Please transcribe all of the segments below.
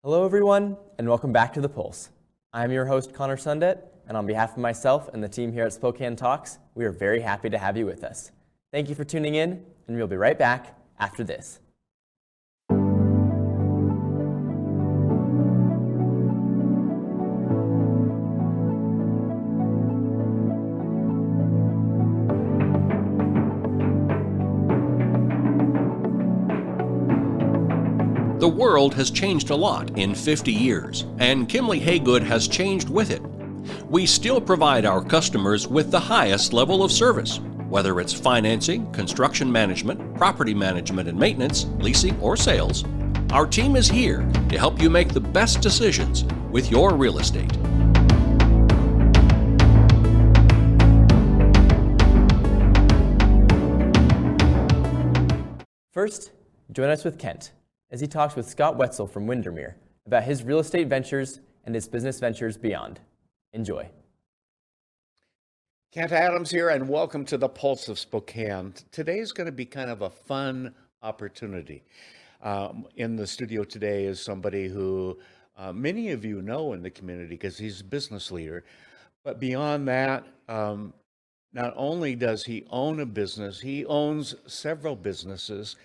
Hello everyone, and welcome back to The Pulse. I'm your host, Connor Sundet, and on behalf of myself and the team here at Spokane Talks, we are very happy to have you with us. Thank you for tuning in, and we'll be right back after this. The world has changed a lot in 50 years, and Kimley Haygood has changed with it. We still provide our customers with the highest level of service, whether it's financing, construction management, property management and maintenance, leasing, or sales. Our team is here to help you make the best decisions with your real estate. First, join us with Kent as he talks with Scott Wetzel from Windermere about his real estate ventures and his business ventures beyond. Enjoy. Kent Adams here, and welcome to the Pulse of Spokane. Today's going to be kind of a fun opportunity. In the studio today is somebody who many of you know in the community because he's a business leader. But beyond that, not only does he own a business, he owns several businesses.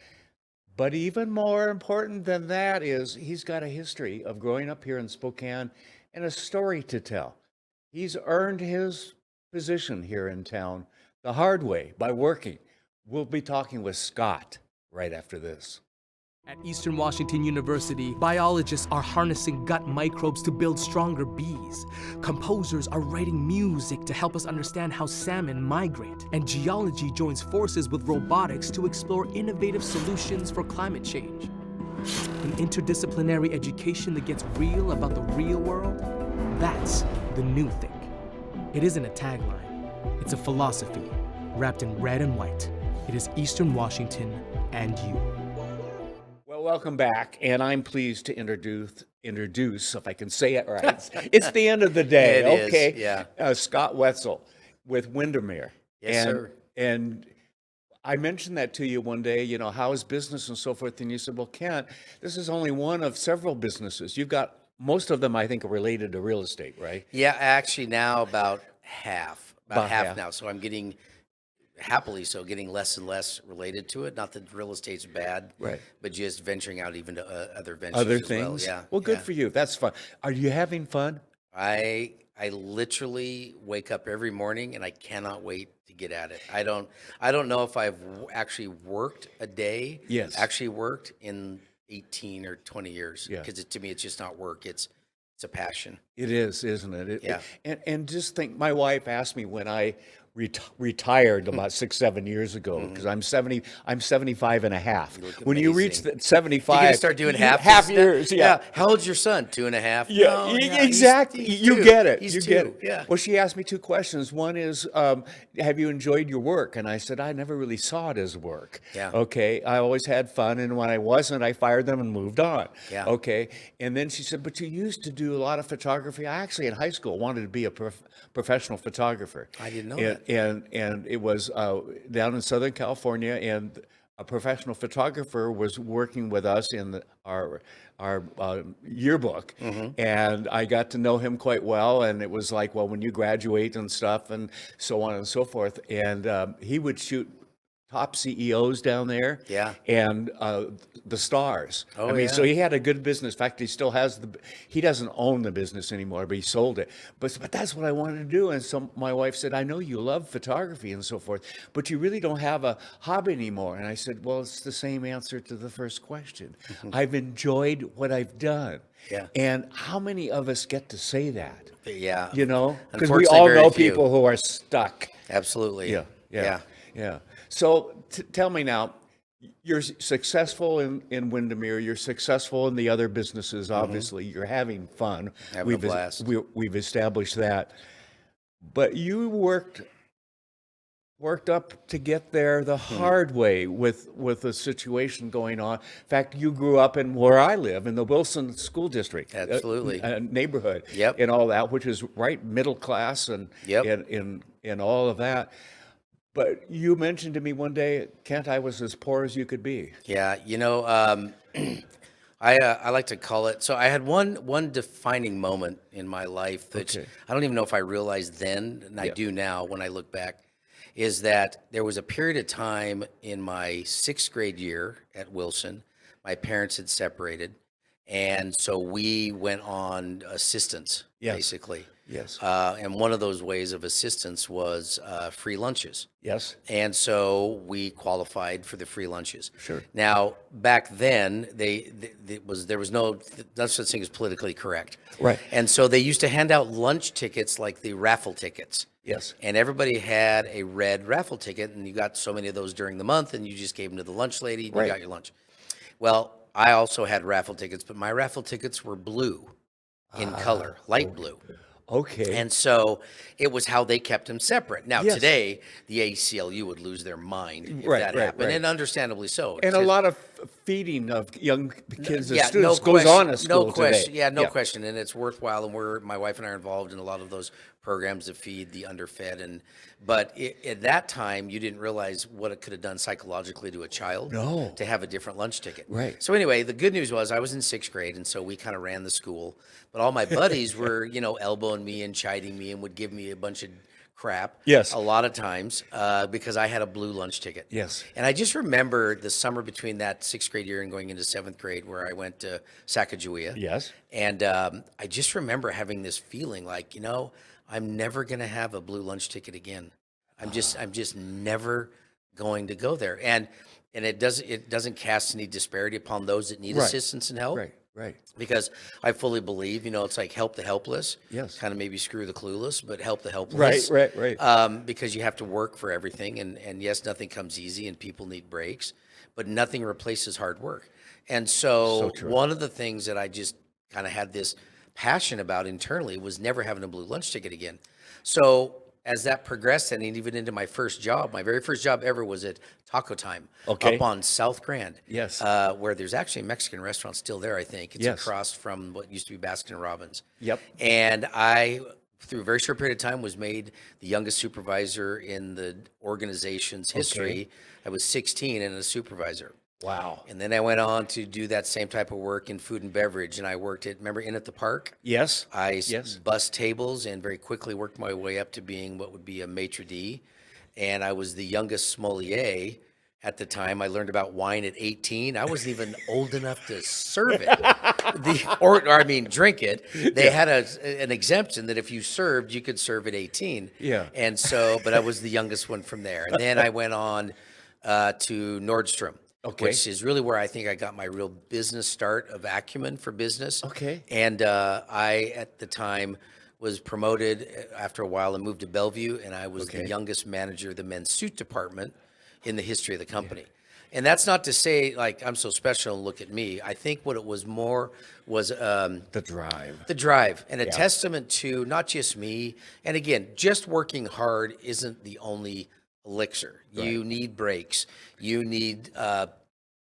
But even more important than that is he's got a history of growing up here in Spokane and a story to tell. He's earned his position here in town the hard way by working. We'll be talking with Scott right after this. At Eastern Washington University, biologists are harnessing gut microbes to build stronger bees. Composers are writing music to help us understand how salmon migrate. And geology joins forces with robotics to explore innovative solutions for climate change. An interdisciplinary education that gets real about the real world, that's the new thing. It isn't a tagline, it's a philosophy wrapped in red and white. It is Eastern Washington and you. Well, welcome back, and I'm pleased to introduce, if I can say it right. It's the end of the day, It okay? is, yeah. Scott Wetzel with Windermere. Yes, sir. And I mentioned that to you one day, you know, how is business and so forth, and you said, well, Kent, this is only one of several businesses. You've got, most of them, I think, are related to real estate, right? Yeah, actually now about half half. now. So I'm getting, happily so, getting less and less related to it. Not that real estate's bad, Right. but just venturing out even to other ventures Other as things? well. Yeah. Well, good yeah. for you. That's fun. Are you having fun? I literally wake up every morning and I cannot wait to get at it. I don't know if I've actually worked a day. Yes. Actually worked in 18 or 20 years. Yeah. Because to me it's just not work. It's a passion. It is, isn't it? Yeah. And just think, my wife asked me when I retired about 6-7 years ago, because I'm 75 and a half. look When you reach amazing. the 75, You gonna start doing half years. Yeah. How old's your son? 2.5? Yeah, No, no, exactly. he's you two. get it. He's you two. get it. Yeah. Well, she asked me two questions. One is, have you enjoyed your work? And I said, I never really saw it as work. Yeah. Okay. I always had fun. And when I wasn't, I fired them and moved on. Yeah. Okay. And then she said, but you used to do a lot of photography. I actually, in high school, wanted to be a professional photographer. I didn't know and, that. And it was down in Southern California, and a professional photographer was working with us in our yearbook, and I got to know him quite well. And it was like, well, when you graduate and stuff, and so on and so forth. And he would shoot top CEOs down there, Yeah. and the stars. Oh, I mean, yeah. so he had a good business. In fact, he still has he doesn't own the business anymore, but he sold it. But that's what I wanted to do. And so my wife said, I know you love photography and so forth, but you really don't have a hobby anymore. And I said, well, it's the same answer to the first question. I've enjoyed what I've done. Yeah. And how many of us get to say that? Yeah. You know, because we Unfortunately, all very know few. people who are stuck. Absolutely. Yeah. So tell me now, you're successful in Windermere. You're successful in the other businesses. Obviously, you're having fun. Having a blast. We've established that. But you worked up to get there the hard way with a situation going on. In fact, you grew up in where I live, in the Wilson School District, Absolutely. Neighborhood, Yep. and all that, which is right middle class and Yep. and all of that. But you mentioned to me one day, Kent, I was as poor as you could be. Yeah. I like to call it. So I had one defining moment in my life that I don't even know if I realized then, and I do now when I look back, is that there was a period of time in my 6th grade year at Wilson. My parents had separated, and so we went on assistance, basically. Yes. And one of those ways of assistance was free lunches. Yes. And so we qualified for the free lunches. Sure. Now, back then, there was no such thing as politically correct. Right. And so they used to hand out lunch tickets like the raffle tickets. Yes. And everybody had a red raffle ticket, and you got so many of those during the month, and you just gave them to the lunch lady, and you got your lunch. Well, I also had raffle tickets, but my raffle tickets were blue in color, light blue. Okay. And so it was how they kept them separate. Now, today, the ACLU would lose their mind if that happened, and understandably so. And a lot of feeding of young kids and students goes on at school no question. today. Yeah, no question. And it's worthwhile, and my wife and I are involved in a lot of those programs to feed the underfed. But at that time, you didn't realize what it could have done psychologically to a child to have a different lunch ticket. Right. So anyway, the good news was I was in 6th grade, and so we kind of ran the school. But all my buddies were, elbowing me and chiding me and would give me a bunch of crap. Yes. A lot of times because I had a blue lunch ticket. Yes. And I just remember the summer between that 6th grade year and going into 7th grade where I went to Sacagawea. Yes. And I just remember having this feeling like, I'm never going to have a blue lunch ticket again. I'm just never going to go there. And it doesn't cast any disparity upon those that need assistance and help. Right. Because I fully believe, it's like help the helpless. Yes. Kind of maybe screw the clueless, but help the helpless. Right. Because you have to work for everything. And yes, nothing comes easy and people need breaks, but nothing replaces hard work. And so one of the things that I just kind of had this passion about internally was never having a blue lunch ticket again. So as that progressed, and even into my first job, my very first job ever was at Taco Time up on South Grand. Yes. Where there's actually a Mexican restaurant still there, I think. It's across from what used to be Baskin Robbins. Yep. And I, through a very short period of time, was made the youngest supervisor in the organization's history. I was 16 and a supervisor. Wow. And then I went on to do that same type of work in food and beverage. And I worked remember In at the Park? Yes. I bussed tables and very quickly worked my way up to being what would be a maitre d'. And I was the youngest sommelier at the time. I learned about wine at 18. I wasn't even old enough to serve it, drink it. They had an exemption that if you served, you could serve at 18. Yeah. And so, but I was the youngest one from there. And then I went on to Nordstrom. Which is really where I think I got my real business start of acumen for business. And I, at the time, was promoted after a while and moved to Bellevue, and I was the youngest manager of the men's suit department in the history of the company. And that's not to say, like, I'm so special and look at me. I think what it was more was the drive. The drive, and a testament to not just me. And again, just working hard isn't the only elixir. You need breaks. You need a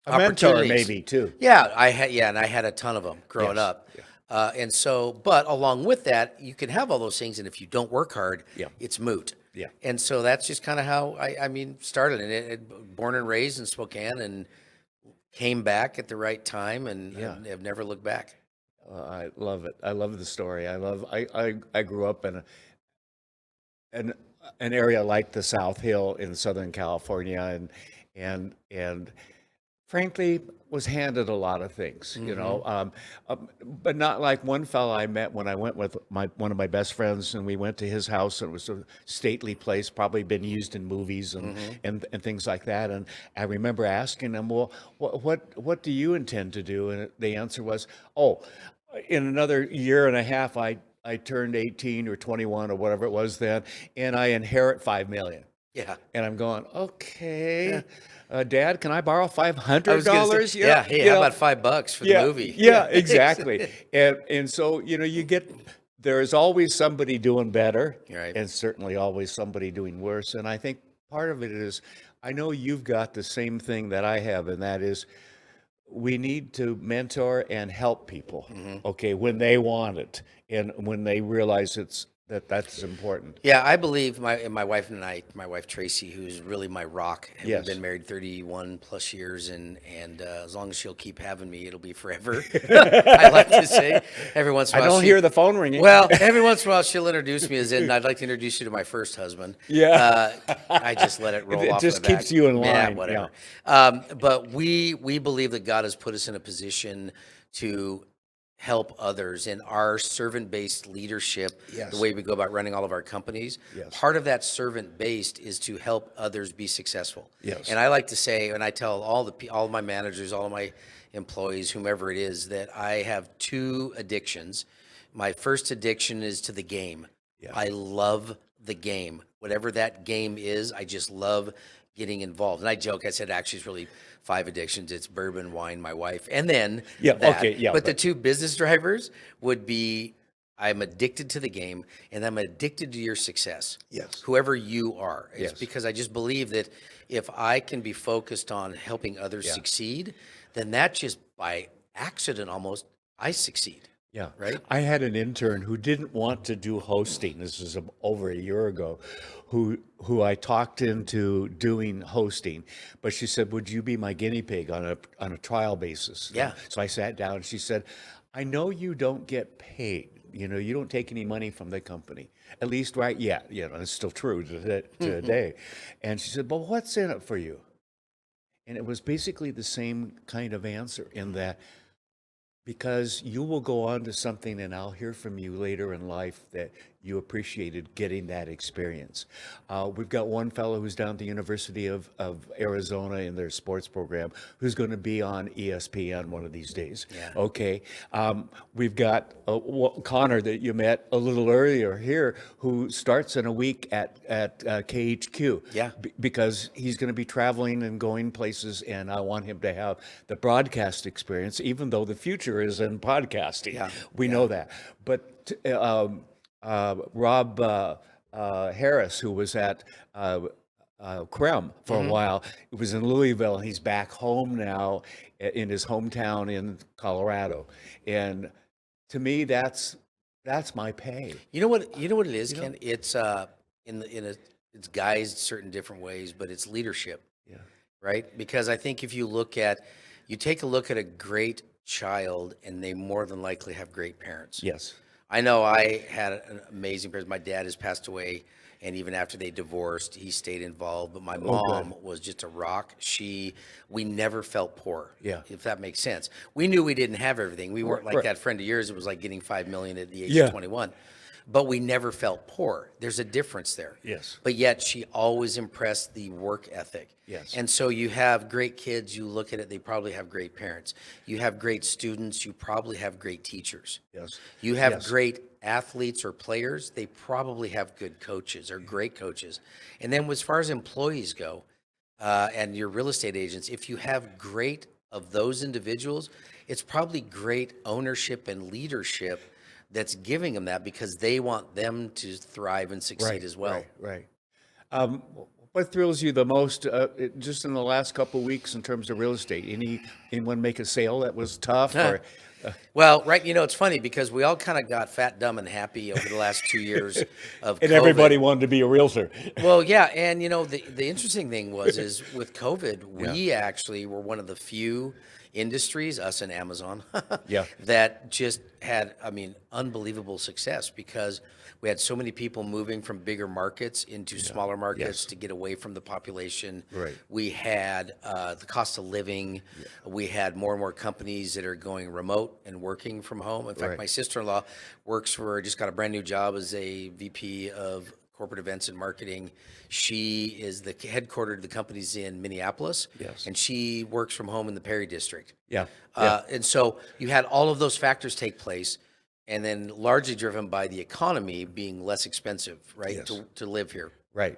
mentor, maybe too. Yeah, I had a ton of them growing up. And so, but along with that, you can have all those things, and if you don't work hard, it's moot. Yeah. And so that's just kind of how I started. And born and raised in Spokane, and came back at the right time, and have never looked back. I love it. I love the story. I grew up in an area like the South Hill in Southern California, and frankly was handed a lot of things, but not like one fellow I met when I went with one of my best friends, and we went to his house, and it was a stately place, probably been used in movies and things like that. And I remember asking him, well, what do you intend to do? And the answer was, in another year and a half, I turned 18 or 21 or whatever it was then, and I inherit $5 million. Yeah. And I'm going, okay, Dad, can I borrow $500? How about $5 for the movie? Yeah, exactly. and so, there's always somebody doing better, and certainly always somebody doing worse. And I think part of it is, I know you've got the same thing that I have, and that is, we need to mentor and help people, when they want it, and when they realize That's important. Yeah, I believe my wife and I, my wife Tracy, who's really my rock. And Yes. We've been married 31 plus years, and as long as she'll keep having me, it'll be forever. I like to say every once in a I while. don't hear the phone ringing. Well, every once in a while she'll introduce me as in, I'd like to introduce you to my first husband. Yeah. I just let it roll It off. just the back. keeps you in Yeah, line, whatever. yeah. But we believe that God has put us in a position to help others in our servant-based leadership, Yes. the way we go about running all of our companies. Yes. Part of that servant-based is to help others be successful. Yes. And I like to say, and I tell all of my managers, all of my employees, whomever it is, that I have 2 addictions. My first addiction is to the game. Yeah. I love the game. Whatever that game is, I just love getting involved. And I joke, I said actually it's really 5 addictions. It's bourbon, wine, my wife, and then Yeah, that. okay, yeah, But the but- 2 business drivers would be, I'm addicted to the game and I'm addicted to your success. Yes. Whoever you are. It's Yes. because I just believe that if I can be focused on helping others Yeah. succeed, then that just by accident almost, I succeed. Yeah. Right? I had an intern who didn't want to do hosting. This was over a year ago, who I talked into doing hosting, but she said, "Would you be my guinea pig on a trial basis?" Yeah. So I sat down and she said, "I know you don't get paid. You know, you don't take any money from the company, at least right yet. You know, it's still true today." And she said, "But what's in it for you?" And it was basically the same kind of answer in that, because you will go on to something and I'll hear from you later in life that you appreciated getting that experience. We've got one fellow who's down at the University of Arizona in their sports program who's going to be on ESPN one of these days. Yeah. Okay. We've got Connor that you met a little earlier here, who starts in a week at KHQ. Yeah. Because he's going to be traveling and going places, and I want him to have the broadcast experience, even though the future is in podcasting. Yeah. We know that. But Rob Harris, who was at Creme for a while, he was in Louisville, and he's back home now in his hometown in Colorado. And to me, that's my pay. You know what it is, Ken? It's it's guised certain different ways, but it's leadership. Yeah. Right? Because I think if you take a look at a great child, and they more than likely have great parents. Yes. I know I had an amazing parents. My dad has passed away, and even after they divorced, he stayed involved. But my mom was just a rock. We never felt poor. Yeah. If that makes sense. We knew we didn't have everything. We weren't like Right. that friend of yours. It was like getting $5 million at the age Yeah. of 21. But we never felt poor. There's a difference there. Yes. But yet she always impressed the work ethic. Yes. And so you have great kids, you look at it, they probably have great parents. You have great students, you probably have great teachers. Yes. You have Yes. great athletes or players, they probably have good coaches or great coaches. And then as far as employees go, and your real estate agents, if you have great of those individuals, it's probably great ownership and leadership that's giving them that, because they want them to thrive and succeed as well. Right. What thrills you the most, just in the last couple of weeks in terms of real estate? Anyone make a sale that was tough? Or, Well, right, it's funny because we all kind of got fat, dumb, and happy over the last 2 years of and COVID. everybody wanted to be a realtor. Well, yeah, and the interesting thing is with COVID, we actually were one of the few industries, us and Amazon, Yeah. that just had, unbelievable success, because we had so many people moving from bigger markets into smaller markets to get away from the population. Right. We had the cost of living. We had more and more companies that are going remote and working from home. In fact, Right. my sister-in-law just got a brand new job as a VP of corporate events and marketing. She is the headquartered the company's in Minneapolis. Yes. And she works from home in the Perry district. Yeah. And so you had all of those factors take place, and then largely driven by the economy being less expensive, right, Yes. to live here. Right.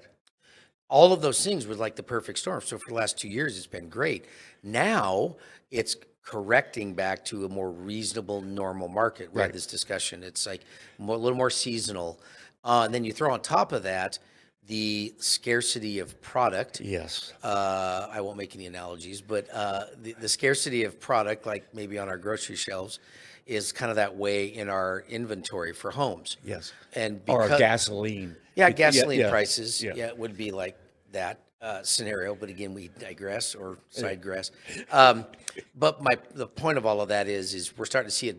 All of those things were like the perfect storm. So for the last 2 years, it's been great. Now it's correcting back to a more reasonable, normal market. We Right. had this discussion. It's like a little more seasonal. And then you throw on top of that the scarcity of product. Yes. I won't make any analogies, but the scarcity of product, like maybe on our grocery shelves, is kind of that way in our inventory for homes. Yes. And Or because, gasoline. yeah, gasoline yeah, prices, yeah. yeah, it would be like that scenario. But again, we digress or sidegress. But the point of all of that is we're starting to see it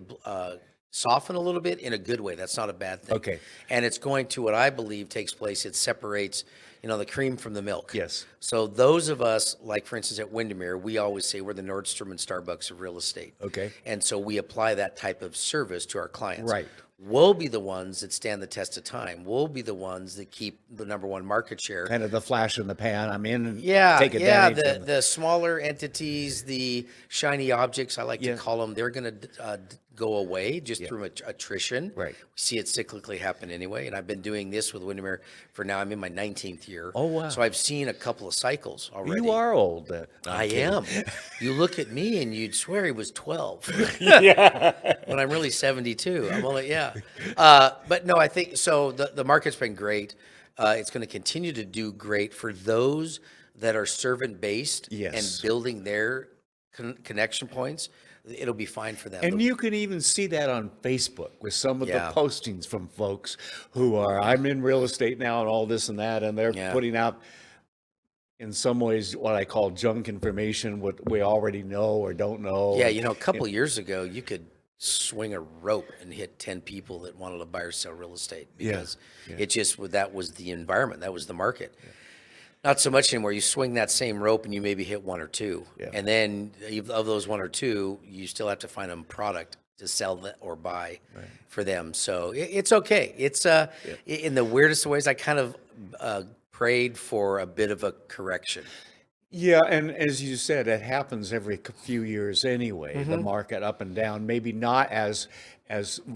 soften a little bit in a good way. That's not a bad thing. Okay. And it's going to what I believe takes place. It separates, the cream from the milk. Yes. So those of us, like for instance at Windermere, we always say we're the Nordstrom and Starbucks of real estate. Okay. And so we apply that type of service to our clients. Right. We'll be the ones that stand the test of time. We'll be the ones that keep the #1 market share. Kind of the flash in the pan. I'm in and Yeah, take advantage of it. the smaller entities, the shiny objects, I like to call them, they're going to go away just through attrition. Right. We see it cyclically happen anyway, and I've been doing this with Windermere for now. I'm in my 19th year. Oh, wow. So I've seen a couple of cycles already. You are old. I am. You look at me and you'd swear he was 12. Yeah. When I'm really 72. I'm only, but no, I think, so the market's been great. It's going to continue to do great for those that are servant-based and building their connection points. It'll be fine for them. And you can even see that on Facebook with some of the postings from folks who are, I'm in real estate now and all this and that, and they're putting out, in some ways, what I call junk information, what we already know or don't know. Yeah, a couple years ago, you could swing a rope and hit 10 people that wanted to buy or sell real estate because it just, that was the environment, that was the market. Not so much anymore. You swing that same rope and you maybe hit one or two. Yeah. And then of those one or two, you still have to find a product to sell or buy for them. So it's okay. It's in the weirdest of ways, I kind of prayed for a bit of a correction. Yeah, and as you said, it happens every few years anyway, the market up and down, maybe not as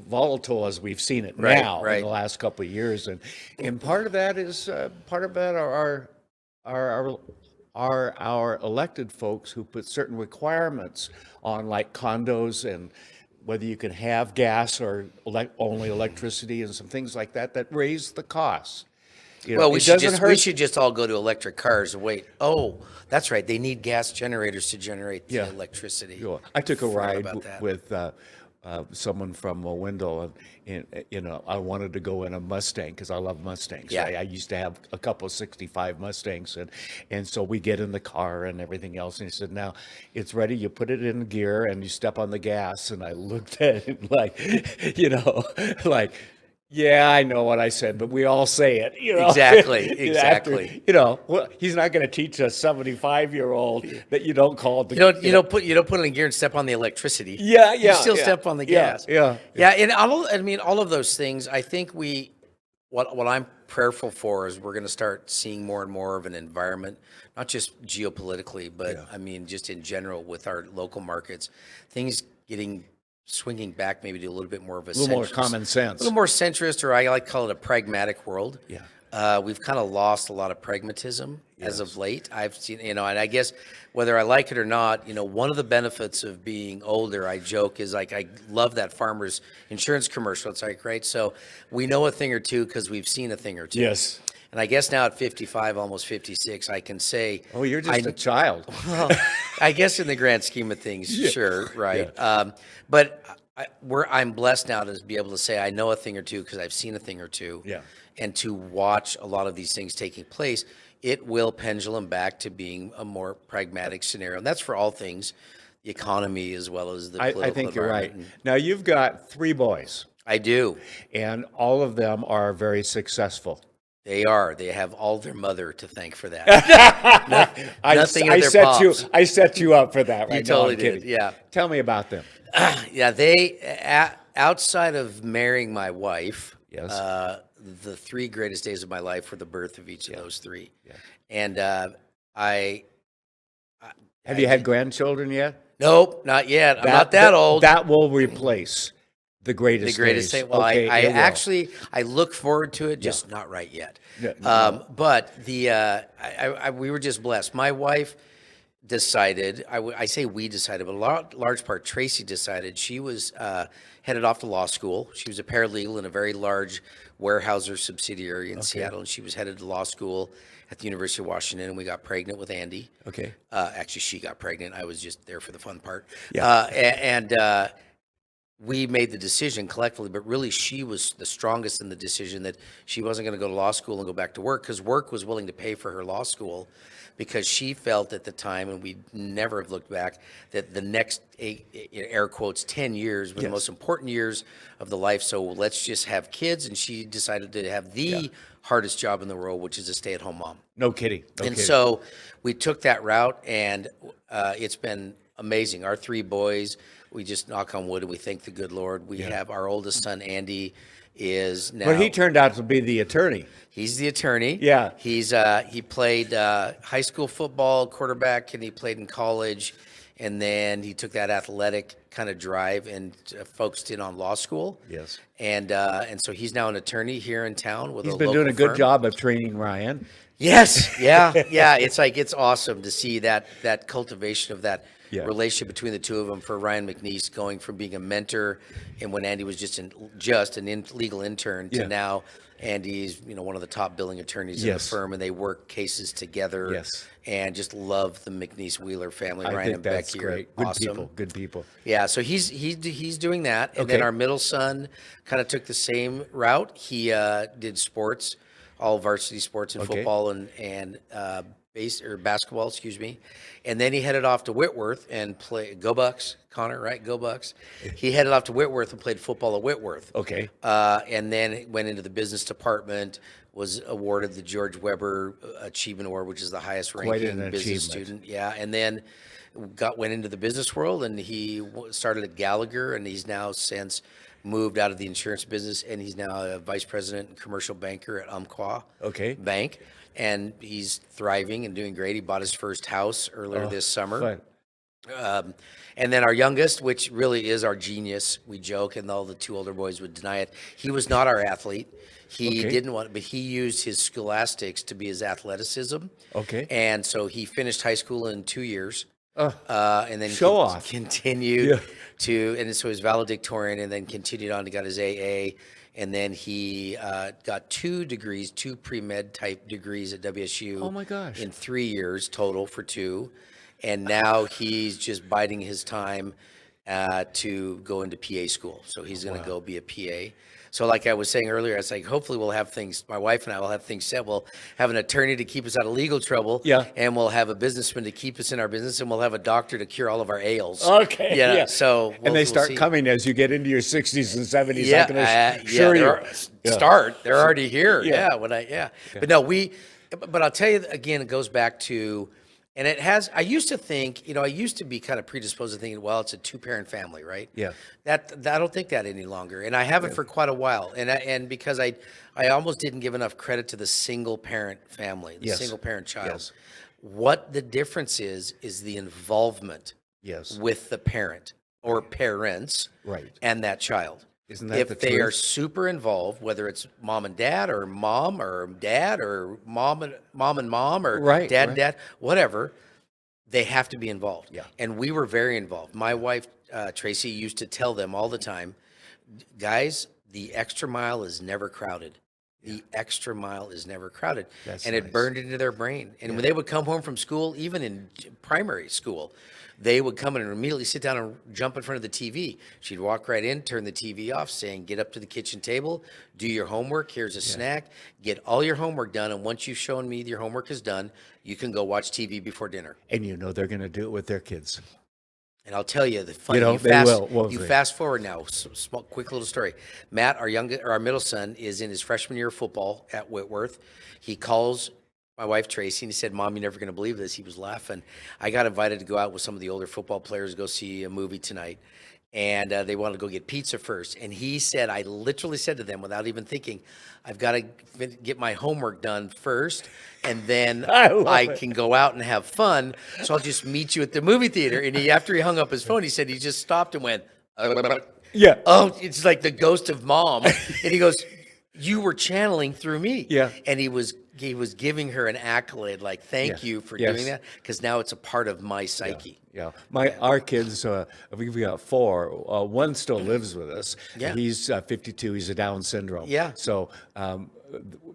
volatile as we've seen it now in the last couple of years. And part of that is, are our elected folks who put certain requirements on, like condos and whether you can have gas or only electricity and some things like that raise the costs. Well, we should just all go to electric cars and wait. Oh, that's right. They need gas generators to generate the electricity. I took a ride with someone from Wendell, and I wanted to go in a Mustang because I love Mustangs. Yeah. I used to have a couple of 65 Mustangs, and so we get in the car and everything else, and he said, now it's ready, you put it in gear and you step on the gas. And I looked at him like, yeah, I know what I said, but we all say it, Exactly. Well, he's not going to teach a 75-year-old that you don't call it. You don't put it in gear and step on the electricity. Yeah. You still step on the gas. Yeah. And all of those things. I think what I'm prayerful for is we're going to start seeing more and more of an environment, not just geopolitically, but just in general with our local markets, things swinging back maybe to a little bit more of a little more common sense, a little more centrist, or I like to call it a pragmatic world. Yeah. We've kind of lost a lot of pragmatism as of late. I've seen, and I guess whether I like it or not, one of the benefits of being older, I joke, is like I love that farmer's insurance commercial. It's like, right, so we know a thing or two because we've seen a thing or two. Yes. And I guess now at 55, almost 56, I can say, oh, you're just a child. Well, I guess in the grand scheme of things, sure, right. Yeah. But I'm blessed now to be able to say I know a thing or two because I've seen a thing or two. Yeah. And to watch a lot of these things taking place, it will pendulum back to being a more pragmatic scenario. And that's for all things, the economy as well as the political I think you're right. environment. Now, you've got 3 boys. I do. And all of them are very successful. They are. They have all their mother to thank for that. Nothing of their pops. I set you up for that right You totally now. I'm did, kidding. yeah. Tell me about them. They, outside of marrying my wife, Yes. The 3 greatest days of my life were the birth of each of those 3. Yeah. And Have you had grandchildren yet? Nope, not yet. I'm not that old. That will replace the greatest days. Day. Well, okay, I look forward to it, just not right yet. But we were just blessed. My wife decided, I say we decided, but large part Tracy decided. She was headed off to law school. She was a paralegal in a very large Weyerhaeuser subsidiary in Seattle, and she was headed to law school at the University of Washington, and we got pregnant with Andy. Okay. Actually, she got pregnant. I was just there for the fun part. Yeah. And we made the decision collectively, but really she was the strongest in the decision that she wasn't going to go to law school and go back to work, because work was willing to pay for her law school, because she felt at the time, and we never have looked back, that the next air quotes 10 years were the most important years of the life. So let's just have kids. And she decided to have the hardest job in the world, which is a stay-at-home mom. No kidding. So we took that route, and it's been amazing. Our 3 boys, we just knock on wood and we thank the good Lord. We have our oldest son, Andy, is now. But he turned out to be the attorney. He's the attorney. Yeah. He played high school football, quarterback, and he played in college. And then he took that athletic kind of drive and focused in on law school. Yes. And so he's now an attorney here in town with a He's local been doing a good firm. job of training Ryan. Yes. Yeah. Yeah. It's awesome to see that cultivation of that relationship between the two of them, for Ryan McNeese going from being a mentor, and when Andy was just an legal intern, to now Andy's one of the top billing attorneys in the firm, and they work cases together. Yes. And just love the McNeese Wheeler family. I Ryan think and that's Becky great. are Good awesome. Good people. Yeah, so he's doing that, and then our middle son kind of took the same route. He did sports, all varsity sports and football and basketball, excuse me, and then he headed off to Whitworth and Go Bucks, Connor, right? Go Bucks. He headed off to Whitworth and played football at Whitworth. Okay. And then went into the business department. Was awarded the George Weber Achievement Award, which is the highest ranking business student. Yeah, and then went into the business world, and he started at Gallagher, and he's now since moved out of the insurance business, and he's now a vice president and commercial banker at Umpqua Bank, and he's thriving and doing great. He bought his first house earlier this summer. And then our youngest, which really is our genius, we joke, and all the 2 older boys would deny it. He was not our athlete. He didn't want it, but he used his scholastics to be his athleticism. Okay. And so he finished high school in 2 years. And then continued to, and so he was valedictorian, and then continued on to got his AA. And then he got 2 degrees, 2 pre-med type degrees at WSU. Oh my gosh. In 3 years total for 2. And now he's just biding his time to go into PA school. So he's going to go be a PA. So like I was saying earlier, it's like, hopefully we'll have things, my wife and I will have things set. We'll have an attorney to keep us out of legal trouble. Yeah. And we'll have a businessman to keep us in our business, and we'll have a doctor to cure all of our ails. Okay. Yeah. So and they start coming as you get into your 60s and 70s. I can assure you. They're already here. But no, but I'll tell you again, it goes back to, and it has, I used to think, I used to be kind of predisposed to thinking, well, it's a 2-parent family, right? Yeah. That I don't think that any longer. And I haven't for quite a while. And because I almost didn't give enough credit to the single parent family, the single parent child. Yes. What the difference is the involvement with the parent or parents and that child. Isn't that the if they truth? are super involved, whether it's mom and dad or mom and dad or mom and mom or dad and dad, whatever, they have to be involved. Yeah. And we were very involved. My wife, Tracy, used to tell them all the time, guys, the extra mile is never crowded. The extra mile is never crowded. That's and nice. It burned into their brain. And when they would come home from school, even in primary school, they would come in and immediately sit down and jump in front of the TV. She'd walk right in, turn the TV off, saying, get up to the kitchen table, do your homework, here's a snack, get all your homework done, and once you've shown me your homework is done, you can go watch TV before dinner. And they're going to do it with their kids. And I'll tell you, the fun, fast forward now, small, quick little story. Matt, our middle son, is in his freshman year of football at Whitworth. He calls my wife, Tracy, and he said, Mom, you're never going to believe this. He was laughing. I got invited to go out with some of the older football players to go see a movie tonight. And they wanted to go get pizza first. And he said, I literally said to them without even thinking, I've got to get my homework done first, and then I can go out and have fun. So I'll just meet you at the movie theater. And after he hung up his phone, he said he just stopped and went, oh, it's like the ghost of mom. And he goes, you were channeling through me. Yeah. And he was giving her an accolade, like, thank you for doing that, because now it's a part of my psyche. Yeah. Our kids, we've got 4. One still lives with us. Yeah. He's 52. He's a Down syndrome. Yeah. So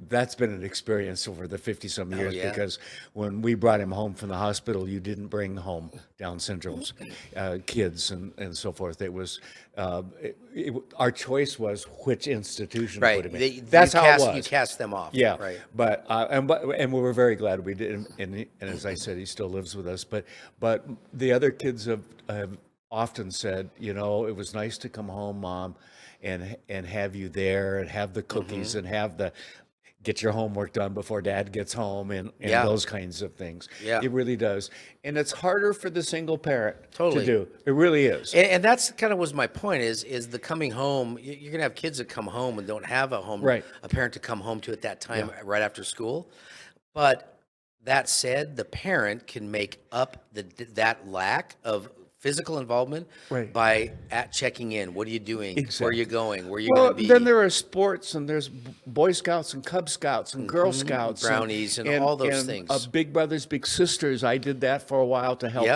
that's been an experience over the 50-some years, yeah. because when we brought him home from the hospital, you didn't bring home Down syndrome's kids and so forth. It was our choice was which institution to put him in. That's how it was. You cast them off. Yeah, Right. And we were very glad we did. And as I said, he still lives with us. But the other kids have often said, you know, it was nice to come home, Mom, and have you there, and have the cookies, and have the get your homework done before Dad gets home, and those kinds of things. Yeah. It really does. And it's harder for the single parent Totally. to do. It really is. And that's kind of was my point is the coming home. You're going to have kids that come home and don't have a parent to come home to at that time right after school. But that said, the parent can make up that lack of physical involvement by checking in. What are you doing? Exactly. Where are you going? Where are you going to be? Then there are sports, and there's Boy Scouts and Cub Scouts and Girl Scouts, brownies, and all those things. Big Brothers, Big Sisters. I did that for a while to help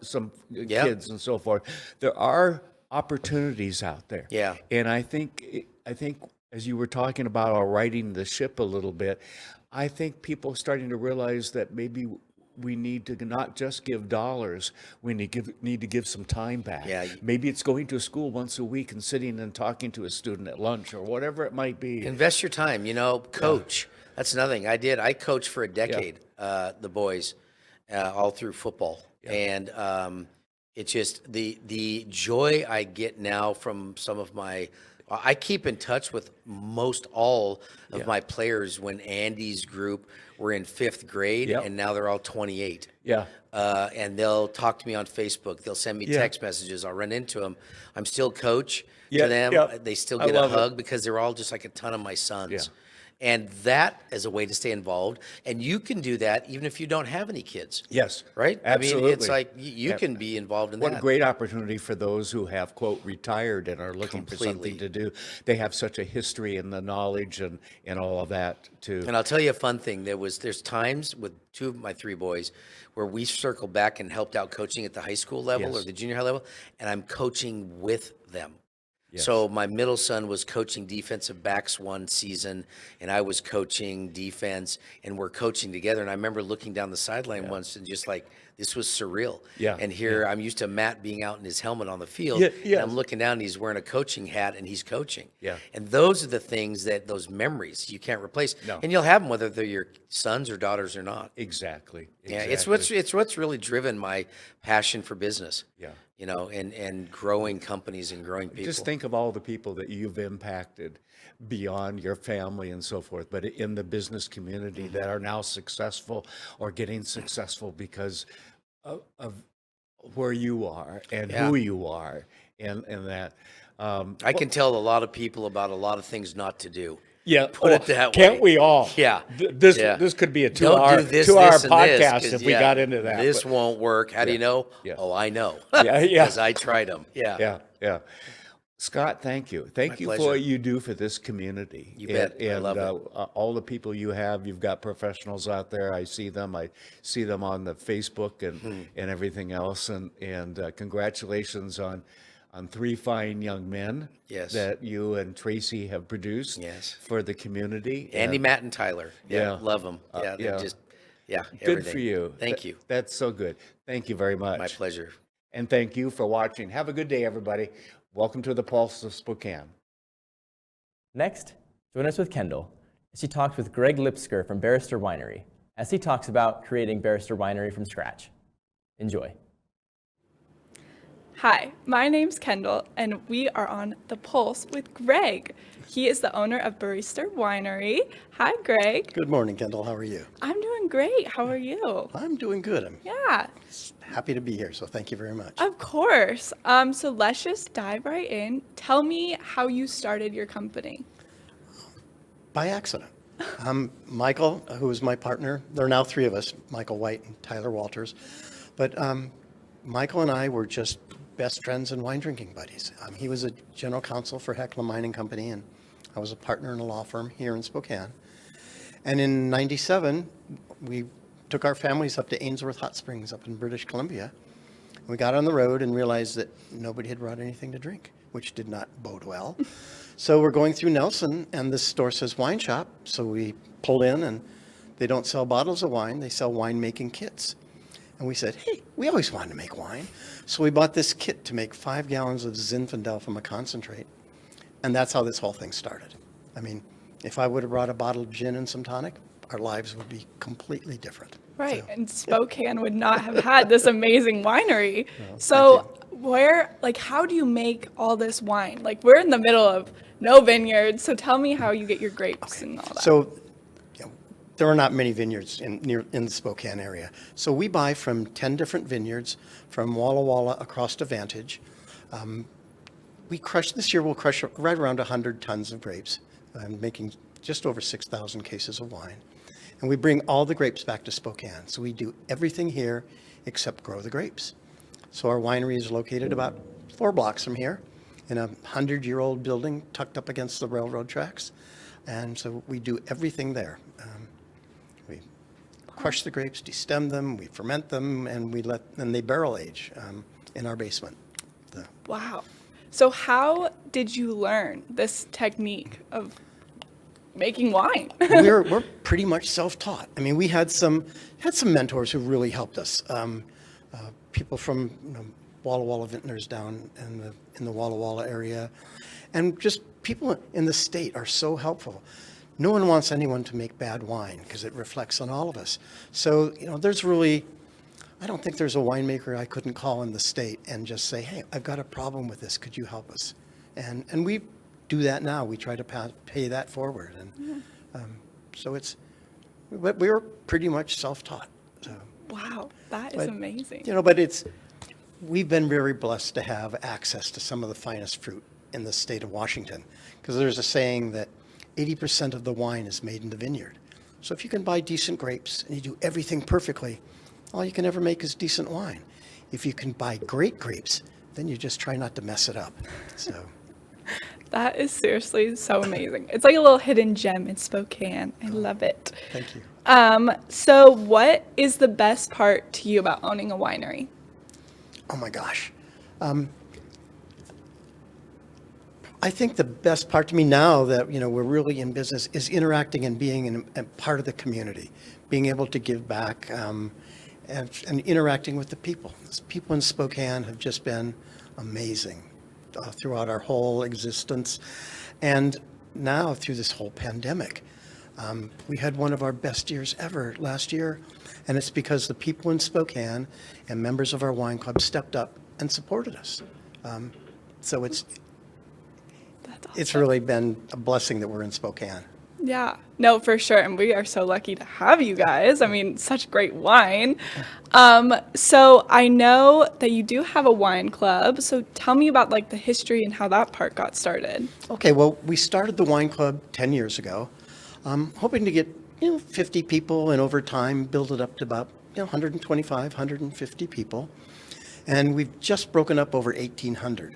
some kids and so forth. There are opportunities out there. Yeah. And I think as you were talking about righting the ship a little bit, I think people are starting to realize that maybe we need to not just give dollars, we need to give some time back. Yeah. Maybe it's going to a school once a week and sitting and talking to a student at lunch or whatever it might be. Invest your time, coach. That's another thing I did. I coached for a decade, the boys, all through football. And it's just the joy I get now from some of my I keep in touch with most all of my players when Andy's group were in 5th grade, and now they're all 28. Yeah. And they'll talk to me on Facebook. They'll send me text messages. I'll run into them. I'm still coach to them. They still get a hug because they're all just like a ton of my sons. Yeah. And that is a way to stay involved. And you can do that even if you don't have any kids. Yes. Right? Absolutely. I mean, it's like you can be involved in that. What a great opportunity for those who have, quote, retired and are looking for something to do. They have such a history and the knowledge and all of that, too. And I'll tell you a fun thing. There's times with 2 of my 3 boys where we circled back and helped out coaching at the high school level or the junior high level, and I'm coaching with them. Yes. So my middle son was coaching defensive backs one season, and I was coaching defense, and we're coaching together. And I remember looking down the sideline once and just like, this was surreal. Yeah. And here I'm used to Matt being out in his helmet on the field, and I'm looking down and he's wearing a coaching hat and he's coaching. Yeah. And those are the things those memories you can't replace. No. And you'll have them whether they're your sons or daughters or not. Exactly. Yeah. It's what's really driven my passion for business. Yeah. And growing companies and growing people. Just think of all the people that you've impacted beyond your family and so forth, but in the business community that are now successful or getting successful because of where you are and who you are and that. I can tell a lot of people about a lot of things not to do. Yeah, put it that way. Can't we all? Yeah. This could be a 2-hour podcast if we got into that. This won't work. How do you know? Yeah. Oh, I know. Yeah. Because I tried them. Yeah. Scott, thank you. Thank you for pleasure. what you do for this community. You bet. I love it. All the people you've got professionals out there. I see them on the Facebook and everything else. And congratulations on 3 fine young men that you and Tracy have produced for the community. Andy, Matt, and Tyler. Love them. Good for you. Thank you. That's so good. Thank you very much. My pleasure. And thank you for watching. Have a good day, everybody. Welcome to the Pulse of Spokane. Next, join us with Kendal as she talks with Greg Lipsker from Barrister Winery as he talks about creating Barrister Winery from scratch. Enjoy. Hi, my name's Kendal, and we are on The Pulse with Greg. He is the owner of Barrister Winery. Hi, Greg. Good morning, Kendal. How are you? I'm doing great. How are you? I'm doing good. I'm happy to be here, so thank you very much. Of course. So let's just dive right in. Tell me how you started your company. By accident. Michael, who is my partner, there are now 3 of us, Michael White and Tyler Walters, but Michael and I were just best friends and wine drinking buddies. He was a general counsel for Heckler Mining Company, and I was a partner in a law firm here in Spokane. And in '97, we took our families up to Ainsworth Hot Springs up in British Columbia. We got on the road and realized that nobody had brought anything to drink, which did not bode well. So we're going through Nelson, and this store says wine shop. So we pulled in, and they don't sell bottles of wine. They sell winemaking kits. And we said, hey, we always wanted to make wine. So we bought this kit to make 5 gallons of Zinfandel from a concentrate. And that's how this whole thing started. I mean, if I would have brought a bottle of gin and some tonic, our lives would be completely different. Right, So, and Spokane would not have had this amazing winery. So how do you make all this wine? Like, we're in the middle of no vineyards, so tell me how you get your grapes and all that. So there are not many vineyards in the Spokane area. So we buy from 10 different vineyards from Walla Walla across to Vantage. This year we'll crush right around 100 tons of grapes, making just over 6,000 cases of wine. And we bring all the grapes back to Spokane. So we do everything here except grow the grapes. So our winery is located about 4 blocks from here in a 100-year-old building tucked up against the railroad tracks. And so we do everything there. We crush the grapes, destem them, we ferment them, and they barrel age in our basement. Wow. So how did you learn this technique of making wine? We're pretty much self-taught. I mean, we had some mentors who really helped us. People from Walla Walla vintners down in the Walla Walla area, and just people in the state are so helpful. No one wants anyone to make bad wine because it reflects on all of us. So I don't think there's a winemaker I couldn't call in the state and just say, hey, I've got a problem with this. Could you help us? And we do that now. We try to pay that forward. And we're pretty much self-taught. So. Wow, that is amazing. But we've been very blessed to have access to some of the finest fruit in the state of Washington, because there's a saying that 80% of the wine is made in the vineyard. So if you can buy decent grapes and you do everything perfectly, all you can ever make is decent wine. If you can buy great grapes, then you just try not to mess it up. So that is seriously so amazing. It's like a little hidden gem in Spokane. I love it. Thank you. So what is the best part to you about owning a winery? Oh my gosh. I think the best part to me now that we're really in business is interacting and being a part of the community, being able to give back and interacting with the people. People in Spokane have just been amazing throughout our whole existence, and now through this whole pandemic. We had one of our best years ever last year, and it's because the people in Spokane and members of our wine club stepped up and supported us. So it's really been a blessing that we're in Spokane. Yeah, no, for sure. And we are so lucky to have you guys. I mean, such great wine. So I know that you do have a wine club. So tell me about the history and how that part got started. Okay, well, we started the wine club 10 years ago, hoping to get 50 people, and over time build it up to about 125, 150 people. And we've just broken up over 1,800.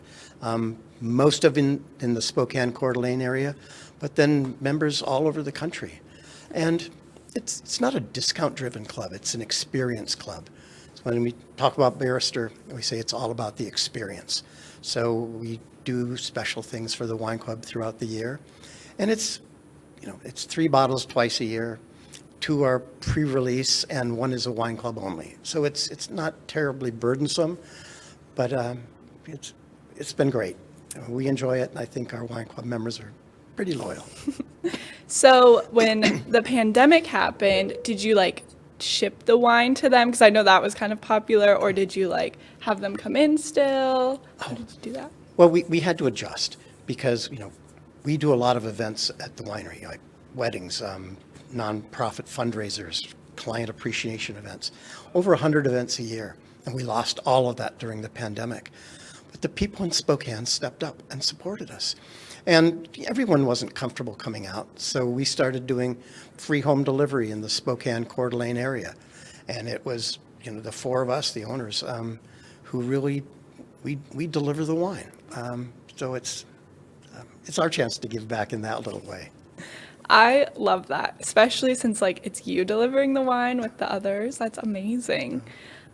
Most of in the Spokane Coeur d'Alene area, but then members all over the country. And it's not a discount-driven club, it's an experience club. So when we talk about Barrister, we say it's all about the experience. So we do special things for the wine club throughout the year. And it's 3 bottles twice a year, 2 are pre-release, and 1 is a wine club only. So it's not terribly burdensome, but it's been great. We enjoy it, and I think our wine club members are pretty loyal. So when the pandemic happened, did you ship the wine to them? Because I know that was kind of popular, or did you have them come in still? How did you do that? Well, we had to adjust because, we do a lot of events at the winery, like weddings, nonprofit fundraisers, client appreciation events, over 100 events a year. And we lost all of that during the pandemic. But the people in Spokane stepped up and supported us. And everyone wasn't comfortable coming out, so we started doing free home delivery in the Spokane Coeur d'Alene area. And it was, the 4 of us, the owners, who really, we deliver the wine. So it's our chance to give back in that little way. I love that, especially since it's you delivering the wine with the others. That's amazing.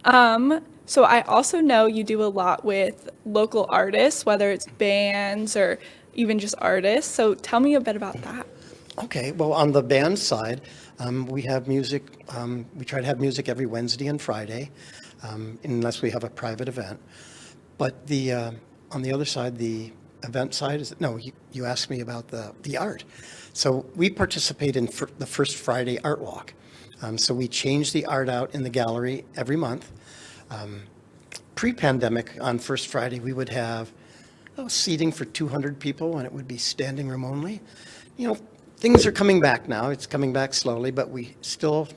So I also know you do a lot with local artists, whether it's bands or even just artists. So tell me a bit about that. Okay, well, on the band side, we have music. We try to have music every Wednesday and Friday, unless we have a private event. But on the other side, the event side is no. You asked me about the art. So we participate in the First Friday Art Walk. So we change the art out in the gallery every month. Pre-pandemic, on First Friday, we would have seating for 200 people, and it would be standing room only. Things are coming back now. It's coming back slowly, but we still,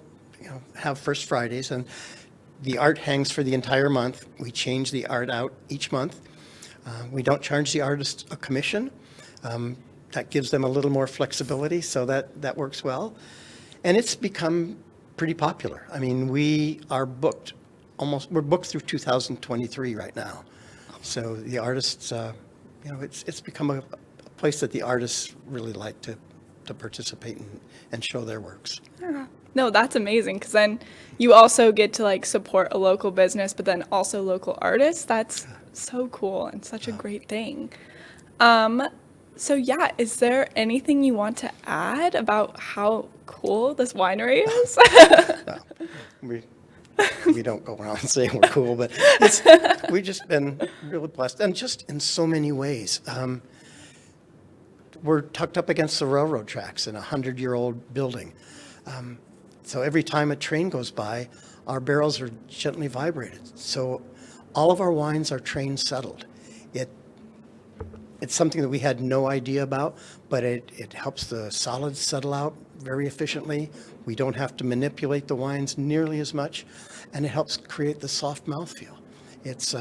have First Fridays, and the art hangs for the entire month. We change the art out each month. We don't charge the artist a commission. That gives them a little more flexibility, so that works well. And it's become pretty popular. I mean, we're booked through 2023 right now. So the artists, it's become a place that the artists really like to participate in and show their works. Yeah. No, that's amazing, because then you also get to support a local business, but then also local artists. That's so cool and such a great thing. So yeah, is there anything you want to add about how cool this winery is? We don't go around saying we're cool, but we've just been really blessed, and just in so many ways. We're tucked up against the railroad tracks in a 100-year-old building. So every time a train goes by, our barrels are gently vibrated. So all of our wines are train settled. It's something that we had no idea about, but it helps the solids settle out very efficiently. We don't have to manipulate the wines nearly as much, and it helps create the soft mouthfeel. It's,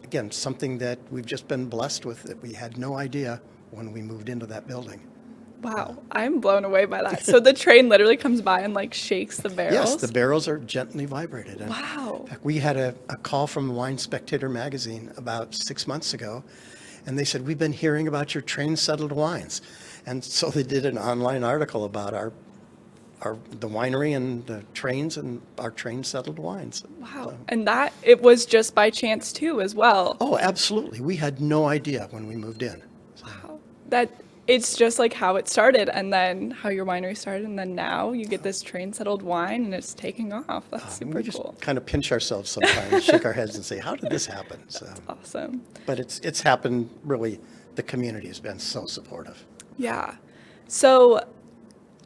again, something that we've just been blessed with that we had no idea when we moved into that building. Wow, I'm blown away by that. So the train literally comes by and shakes the barrels? Yes, the barrels are gently vibrated. And wow. In fact, we had a call from Wine Spectator magazine about 6 months ago, and they said, we've been hearing about your train-settled wines. And so they did an online article about the winery and the trains and our train-settled wines. Wow, and that, it was just by chance too as well. Oh, absolutely. We had no idea when we moved in. So. Wow, it's just how it started, and then how your winery started, and then now you get this train-settled wine, and it's taking off. That's super we just cool. kind of pinch ourselves sometimes, shake our heads and say, how did this happen? So, that's awesome. But it's happened, really, the community has been so supportive. Yeah. So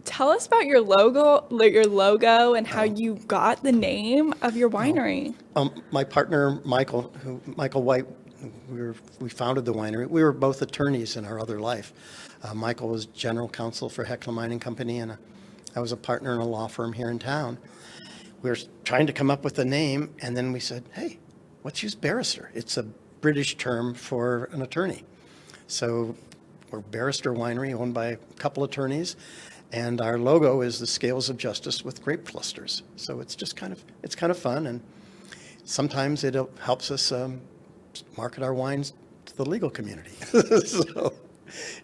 tell us about your logo and how you got the name of your winery. My partner, Michael White, we founded the winery. We were both attorneys in our other life. Michael was general counsel for Heckler Mining Company, and I was a partner in a law firm here in town. We were trying to come up with a name, and then we said, hey, let's use Barrister. It's a British term for an attorney. So we're Barrister Winery, owned by a couple attorneys, and our logo is the scales of justice with grape clusters. So it's just kind of fun, and sometimes it helps us market our wines to the legal community. So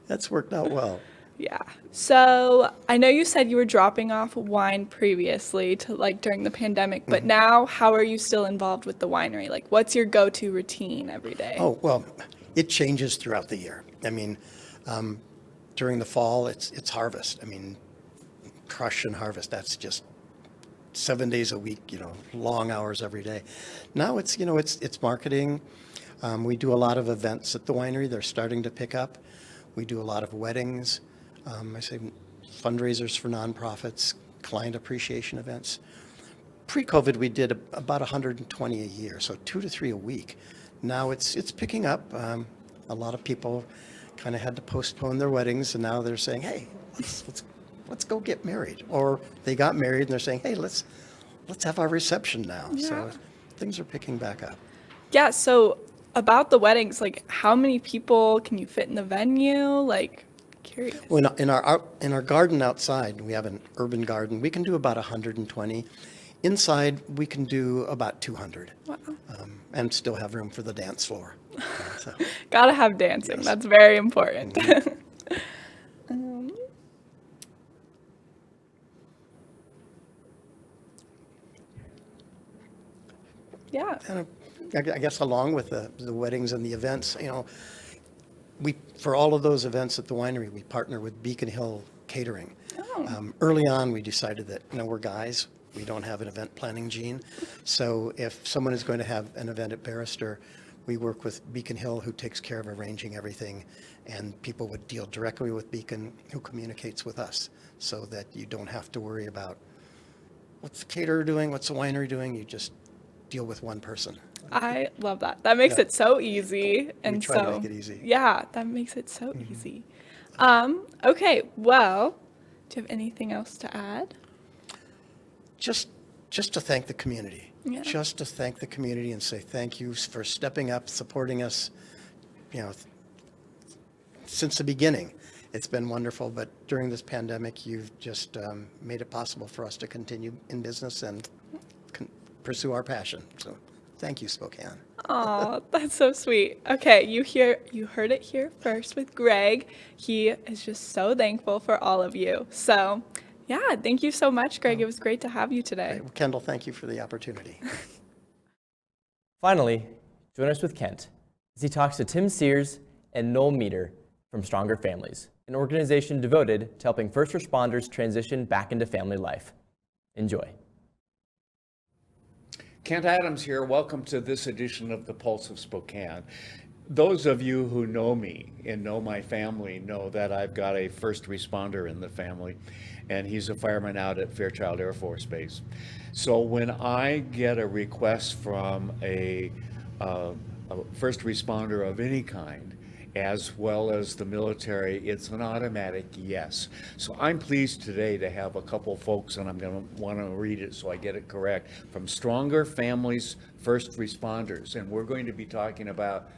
that's worked out well. Yeah. So I know you said you were dropping off wine previously to during the pandemic, but now how are you still involved with the winery? What's your go-to routine every day? Oh, well, it changes throughout the year. I mean, during the fall, it's harvest. I mean, crush and harvest, that's just 7 days a week, long hours every day. Now it's marketing. We do a lot of events at the winery. They're starting to pick up. We do a lot of weddings. I say fundraisers for nonprofits, client appreciation events. Pre-COVID, we did about 120 a year, so 2 to 3 a week. Now it's picking up. A lot of people kind of had to postpone their weddings, and now they're saying, hey, let's go get married. Or they got married and they're saying, hey, let's have our reception now. Yeah. So things are picking back up. Yeah, so about the weddings, how many people can you fit in the venue? Curious. Well, in our garden outside, we have an urban garden. We can do about 120. Inside, we can do about 200. Wow. And still have room for the dance floor. So, Gotta have dancing. Yes. That's very important. Yeah. and I guess along with the weddings and the events, we for all of those events at the winery, we partner with Beacon Hill Catering. Early on, we decided that, we're guys. We don't have an event planning gene. So if someone is going to have an event at Barrister, we work with Beacon Hill, who takes care of arranging everything, and people would deal directly with Beacon, who communicates with us, so that you don't have to worry about what's the caterer doing, what's the winery doing. You just deal with one person. I love that. That makes it so easy. And try to make it easy. Yeah, that makes it so easy. Okay, well, do you have anything else to add? Just to thank the community. Yeah. Just to thank the community and say thank you for stepping up, supporting us, since the beginning. It's been wonderful, but during this pandemic, you've just made it possible for us to continue in business and pursue our passion. So thank you, Spokane. Oh, that's so sweet. Okay, you heard it here first with Greg. He is just so thankful for all of you. So, yeah, thank you so much, Greg. It was great to have you today. Well, Kendall, thank you for the opportunity. Finally, join us with Kent as he talks to Tim Sears and Noel Meador from Stronger Families, an organization devoted to helping first responders transition back into family life. Enjoy. Kent Adams here. Welcome to this edition of the Pulse of Spokane. Those of you who know me and know my family know that I've got a first responder in the family, and he's a fireman out at Fairchild Air Force Base. So when I get a request from a first responder of any kind, as well as the military, it's an automatic yes. So I'm pleased today to have a couple folks, and I'm going to want to read it so I get it correct, from Stronger Families First Responders. And we're going to be talking about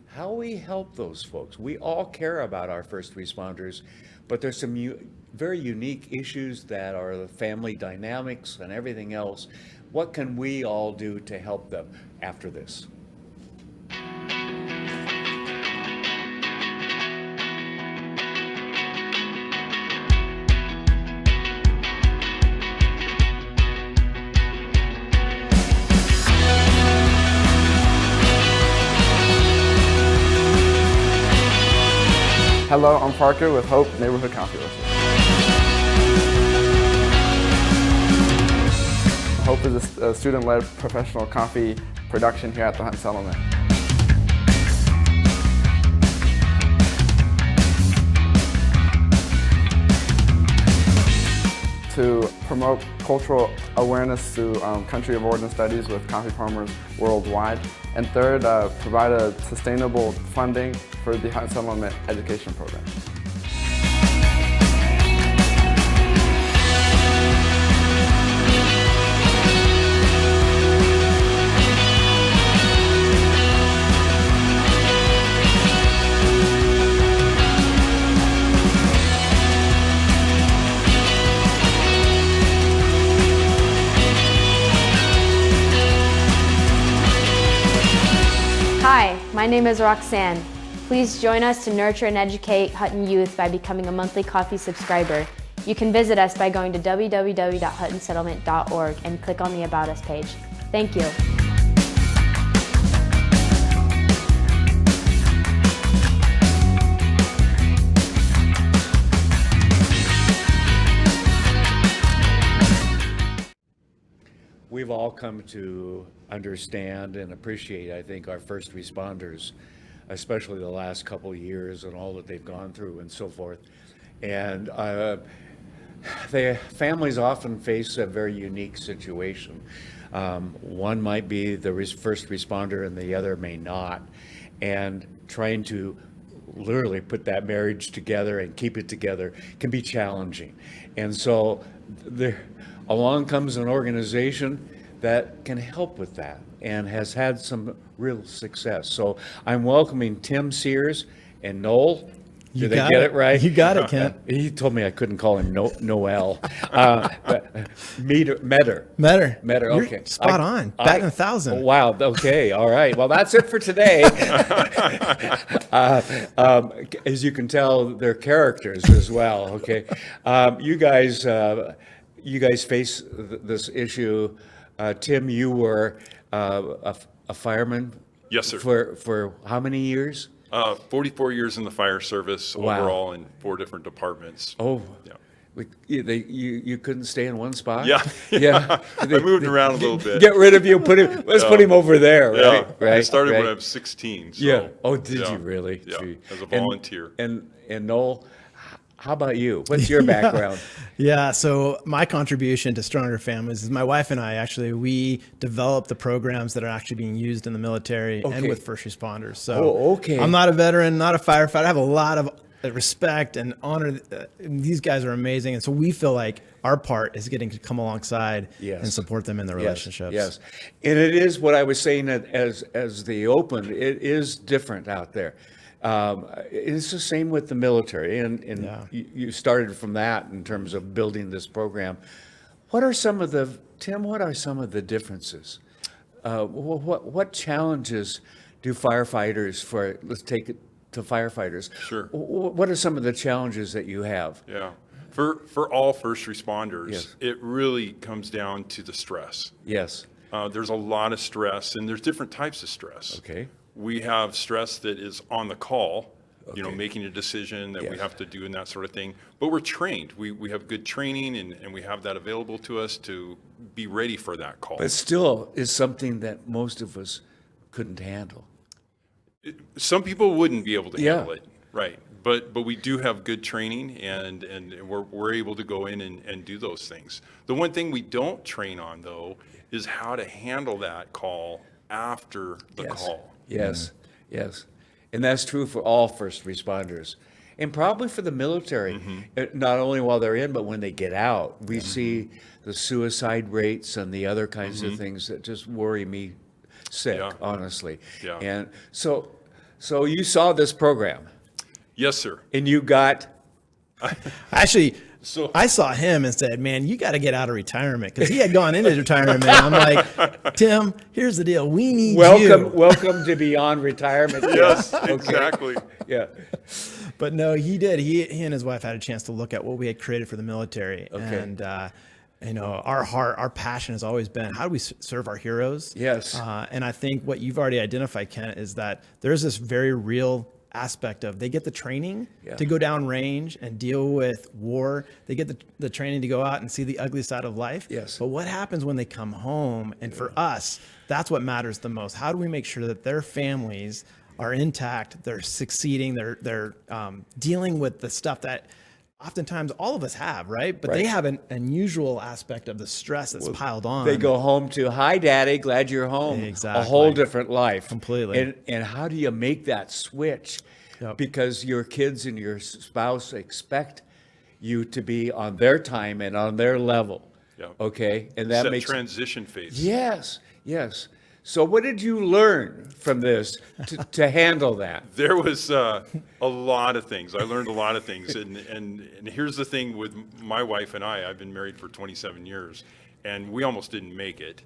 how we help those folks. We all care about our first responders, but there's some very unique issues that are the family dynamics and everything else. What can we all do to help them after this? Hello, I'm Parker with Hope Neighborhood Coffee Roasters. Hope is a student-led professional coffee production here at the Hunt Settlement. To promote cultural awareness through country of origin studies with coffee farmers worldwide. And third, provide a sustainable funding for the Hunt Settlement education program. Hi, my name is Roxanne. Please join us to nurture and educate Hutton youth by becoming a monthly coffee subscriber. You can visit us by going to www.huttonsettlement.org and click on the About Us page. Thank you. We've all come to understand and appreciate, I think, our first responders, especially the last couple of years and all that they've gone through and so forth. And families often face a very unique situation. One might be the first responder and the other may not. And trying to literally put that marriage together and keep it together can be challenging. And so along comes an organization that can help with that and has had some real success. So I'm welcoming Tim Sears and Noel. Did I get it right? You got it, Kent. He told me I couldn't call him Noel. Meador. You're Okay. spot on. Batting 1,000. Wow. Okay. All right. Well, that's it for today. As you can tell, they're characters as well. Okay. You guys face this issue. Tim, you were a fireman. Yes, sir. For how many years? 44 years in the fire service overall in 4 different departments. Oh, yeah. You couldn't stay in one spot? Yeah. Yeah. I moved around a little bit. Get rid of you, let's put him over there, right? Yeah. Right. I started right. when I was 16. So, Yeah. Oh, did yeah. you really? Yeah, Gee. as a volunteer. And Noel, how about you? What's your background? Yeah, so my contribution to Stronger Families is my wife and I actually, we developed the programs that are actually being used in the military and with first responders. So I'm not a veteran, not a firefighter. I have a lot of respect and honor. These guys are amazing. And so we feel like our part is getting to come alongside and support them in their relationships. Yes. And it is what I was saying as the open, it is different out there. It's the same with the military, and you started from that in terms of building this program. What are some of the differences? What challenges do firefighters let's take it to firefighters. Sure. What are some of the challenges that you have? Yeah. For all first responders, it really comes down to the stress. Yes. There's a lot of stress, and there's different types of stress. Okay. We have stress that is on the call, making a decision that we have to do and that sort of thing. But we're trained. We have good training, and we have that available to us to be ready for that call. But still is something that most of us couldn't handle. Some people wouldn't be able to handle it, right? But we do have good training, and we're able to go in and do those things. The one thing we don't train on, though, is how to handle that call after the call. Yes, yes. And that's true for all first responders. And probably for the military, not only while they're in, but when they get out. We see the suicide rates and the other kinds of things that just worry me sick, honestly. Yeah. And so you saw this program. Yes, sir. And you got... Actually... So I saw him and said, man, you got to get out of retirement, because he had gone into retirement. I'm like, Tim, here's the deal. We need you. Welcome to beyond retirement. Yes, exactly. Yeah. But no, he did. He and his wife had a chance to look at what we had created for the military. And, our passion has always been, how do we serve our heroes? Yes. And I think what you've already identified, Ken, is that there's this very real aspect of they get the training to go down range and deal with war. They get the training to go out and see the ugly side of life. Yes. But what happens when they come home? And for us, that's what matters the most. How do we make sure that their families are intact, they're succeeding, they're dealing with the stuff that oftentimes all of us have, right? But they have an unusual aspect of the stress that's piled on. They go home to, hi, Daddy, glad you're home. Exactly. A whole different life. Completely. And how do you make that switch? Because your kids and your spouse expect you to be on their time and on their level. Okay? And that makes... transition phase. Yes, yes. So what did you learn from this to handle that? There was a lot of things. I learned a lot of things. And here's the thing with my wife and I've been married for 27 years, and we almost didn't make it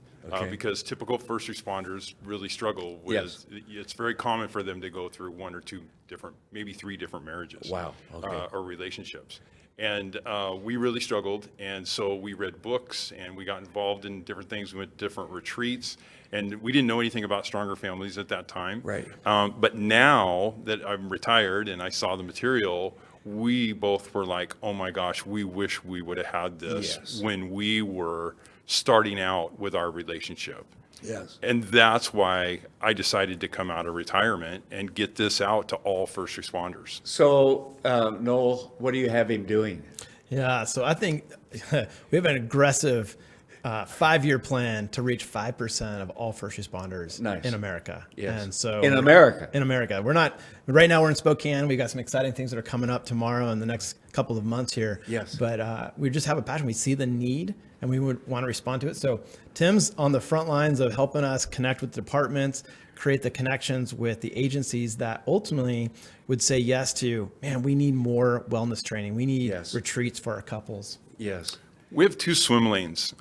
because typical first responders really struggle with, it's very common for them to go through 1 or 2 different, maybe 3 different marriages. Wow. Okay. Or relationships. And we really struggled, and so we read books, and we got involved in different things. We went to different retreats, and we didn't know anything about Stronger Families at that time. Right. But now that I'm retired and I saw the material, we both were like, oh my gosh, we wish we would have had this when we were starting out with our relationship. Yes. And that's why I decided to come out of retirement and get this out to all first responders. So, Noel, what do you have him doing? Yeah, so I think we have an aggressive 5-year plan to reach 5% of all first responders in America. Yes. And so in America. In America. We're not, right now we're in Spokane. We got some exciting things that are coming up tomorrow and the next couple of months here. Yes. But we just have a passion. We see the need and we would want to respond to it. So Tim's on the front lines of helping us connect with departments, create the connections with the agencies that ultimately would say yes to, man, we need more wellness training. We need retreats for our couples. Yes. We have 2 swim lanes.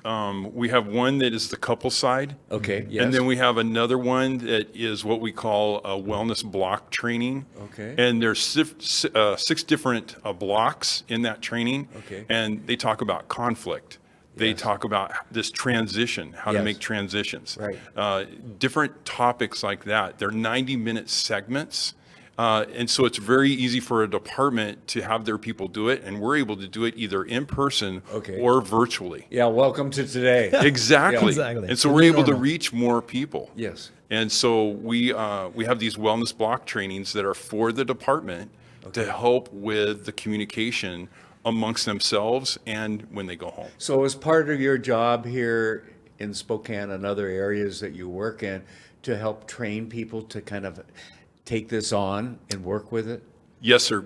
We have one that is the couple side. Okay. Yes. And then we have another one that is what we call a wellness block training. Okay. And there's 6 different blocks in that training. Okay. And they talk about conflict. They talk about this transition, how to make transitions. Right. Different topics like that. They're 90-minute segments. And so it's very easy for a department to have their people do it, and we're able to do it either in person or virtually. Yeah, welcome to today. Exactly. Exactly. And so we're able to reach more people. Yes. And so we have these wellness block trainings that are for the department to help with the communication amongst themselves and when they go home. So as part of your job here in Spokane and other areas that you work in, to help train people to kind of take this on and work with it? Yes, sir.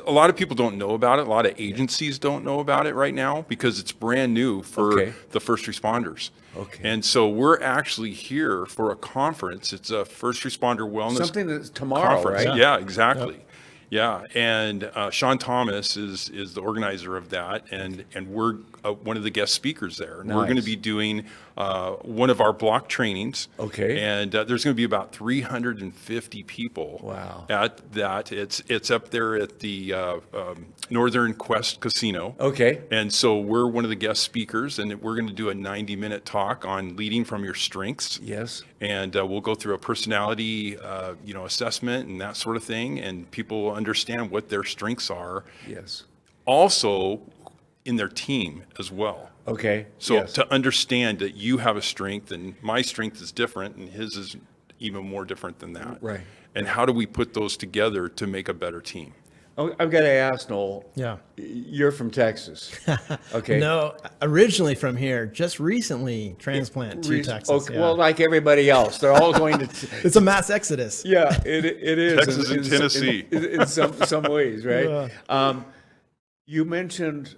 A lot of people don't know about it. A lot of agencies don't know about it right now because it's brand new for the first responders. Okay. And so we're actually here for a conference. It's a first responder wellness Something that's tomorrow, conference. right? Yeah, exactly. Yep. Yeah, and Sean Thomas is the organizer of that, and we're one of the guest speakers there. And we're going to be doing one of our block trainings. Okay. And there's going to be about 350 people. Wow. At that. It's up there at the Northern Quest Casino. Okay. And so we're one of the guest speakers, and we're going to do a 90-minute talk on leading from your strengths. Yes. And we'll go through a personality, assessment and that sort of thing, and people will understand what their strengths are. Yes. Also, in their team as well. Okay. So to understand that you have a strength and my strength is different and his is even more different than that. Right. And how do we put those together to make a better team? Oh, I've got to ask, Noel. Yeah. You're from Texas. Okay. No, originally from here, just recently transplant to Texas. Okay. Well, like everybody else, they're all going to. It's a mass exodus. Yeah, it is. Texas and Tennessee. In some ways, right? You mentioned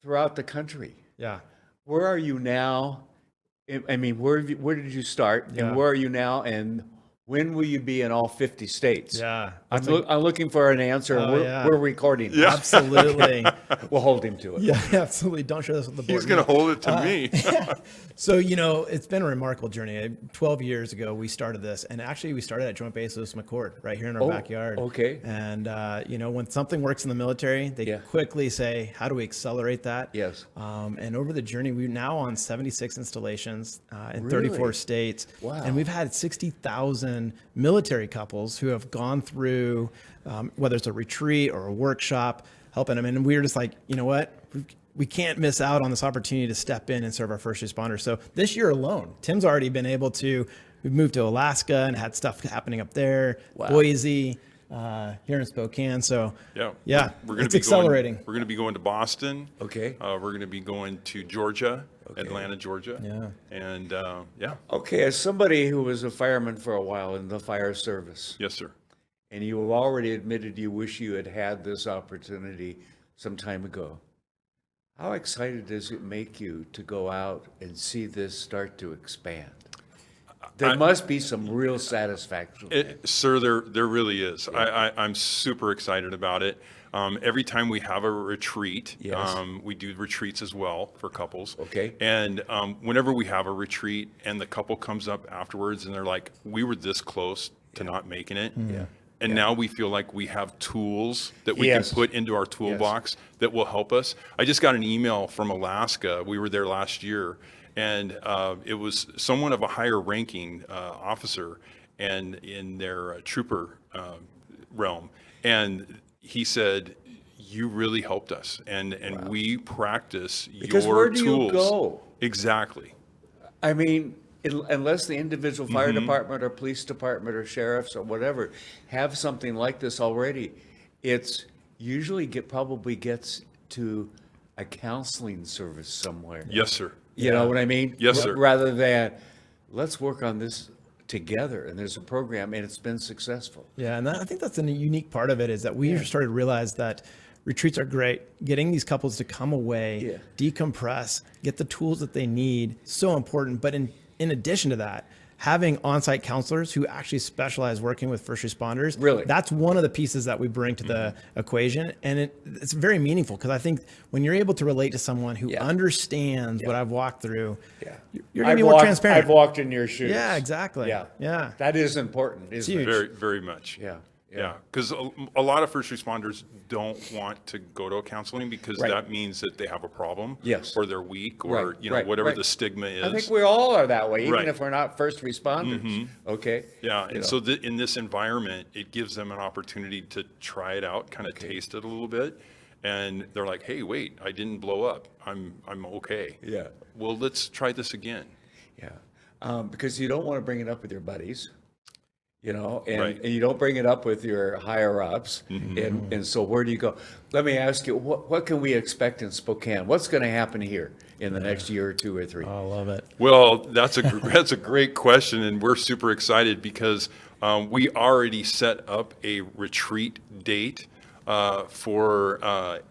throughout the country. Yeah. Where are you now? I mean, where did you start, and where are you now, and when will you be in all 50 states? Yeah. I'm looking for an answer. We're recording. Yeah. Absolutely. We'll hold him to it. Yeah, absolutely. Don't share this with the board. He's going to hold it to me. So, it's been a remarkable journey. 12 years ago, we started this, and actually we started at Joint Base Lewis McChord right here in our backyard. Okay. And, when something works in the military, they quickly say, how do we accelerate that? Yes. And over the journey, we're now on 76 installations in 34 states. Wow. And we've had 60,000 military couples who have gone through, whether it's a retreat or a workshop, helping them. And we were just like, you know what? We can't miss out on this opportunity to step in and serve our first responders. So this year alone, Tim's already been able to, we've moved to Alaska and had stuff happening up there, Boise, here in Spokane. So we're going it's to be accelerating. We're going to be going to Boston. Okay. We're going to be going to Georgia, Atlanta, Georgia. Yeah. And Okay, as somebody who was a fireman for a while in the fire service, Yes, sir. and you have already admitted you wish you had had this opportunity some time ago, how excited does it make you to go out and see this start to expand? There must be some real satisfaction. Sir, there really is. I'm super excited about it. Every time we have a retreat, we do retreats as well for couples. Okay. And whenever we have a retreat and the couple comes up afterwards and they're like, we were this close to not making it. Yeah. And now we feel like we have tools that we can put into our toolbox that will help us. I just got an email from Alaska. We were there last year, and it was someone of a higher ranking officer and in their trooper realm. And he said, you really helped us. And we practice Because your where do tools. you go? Exactly. I mean, unless the individual fire department or police department or sheriffs or whatever have something like this already, it's usually probably gets to a counseling service somewhere. Yes, sir. You know what I mean? Yes, sir. Rather than, let's work on this together, and there's a program, and it's been successful. Yeah, and I think that's a unique part of it is that we started to realize that retreats are great. Getting these couples to come away, decompress, get the tools that they need, so important. But in addition to that, having on-site counselors who actually specialize working with first responders, really, that's one of the pieces that we bring to the equation. And it's very meaningful because I think when you're able to relate to someone who understands what I've walked through, you're going to be more transparent. I've walked in your shoes. Yeah, exactly. Yeah. Yeah. That is important, isn't it? Very, very much. Yeah. Yeah, because a lot of first responders don't want to go to a counseling because that means that they have a problem, or they're weak, or whatever the stigma is. I think we all are that way, even if we're not first responders. Mm-hmm. Okay. Yeah, and so in this environment, it gives them an opportunity to try it out, kind of taste it a little bit, and they're like, "Hey, wait, I didn't blow up. I'm okay." Yeah. Well, let's try this again. Yeah, because you don't want to bring it up with your buddies. And you don't bring it up with your higher ups. Mm-hmm. And so where do you go? Let me ask you, what can we expect in Spokane? What's going to happen here in the next year or 2 or 3? Oh, I love it. Well, that's a great question, and we're super excited because we already set up a retreat date for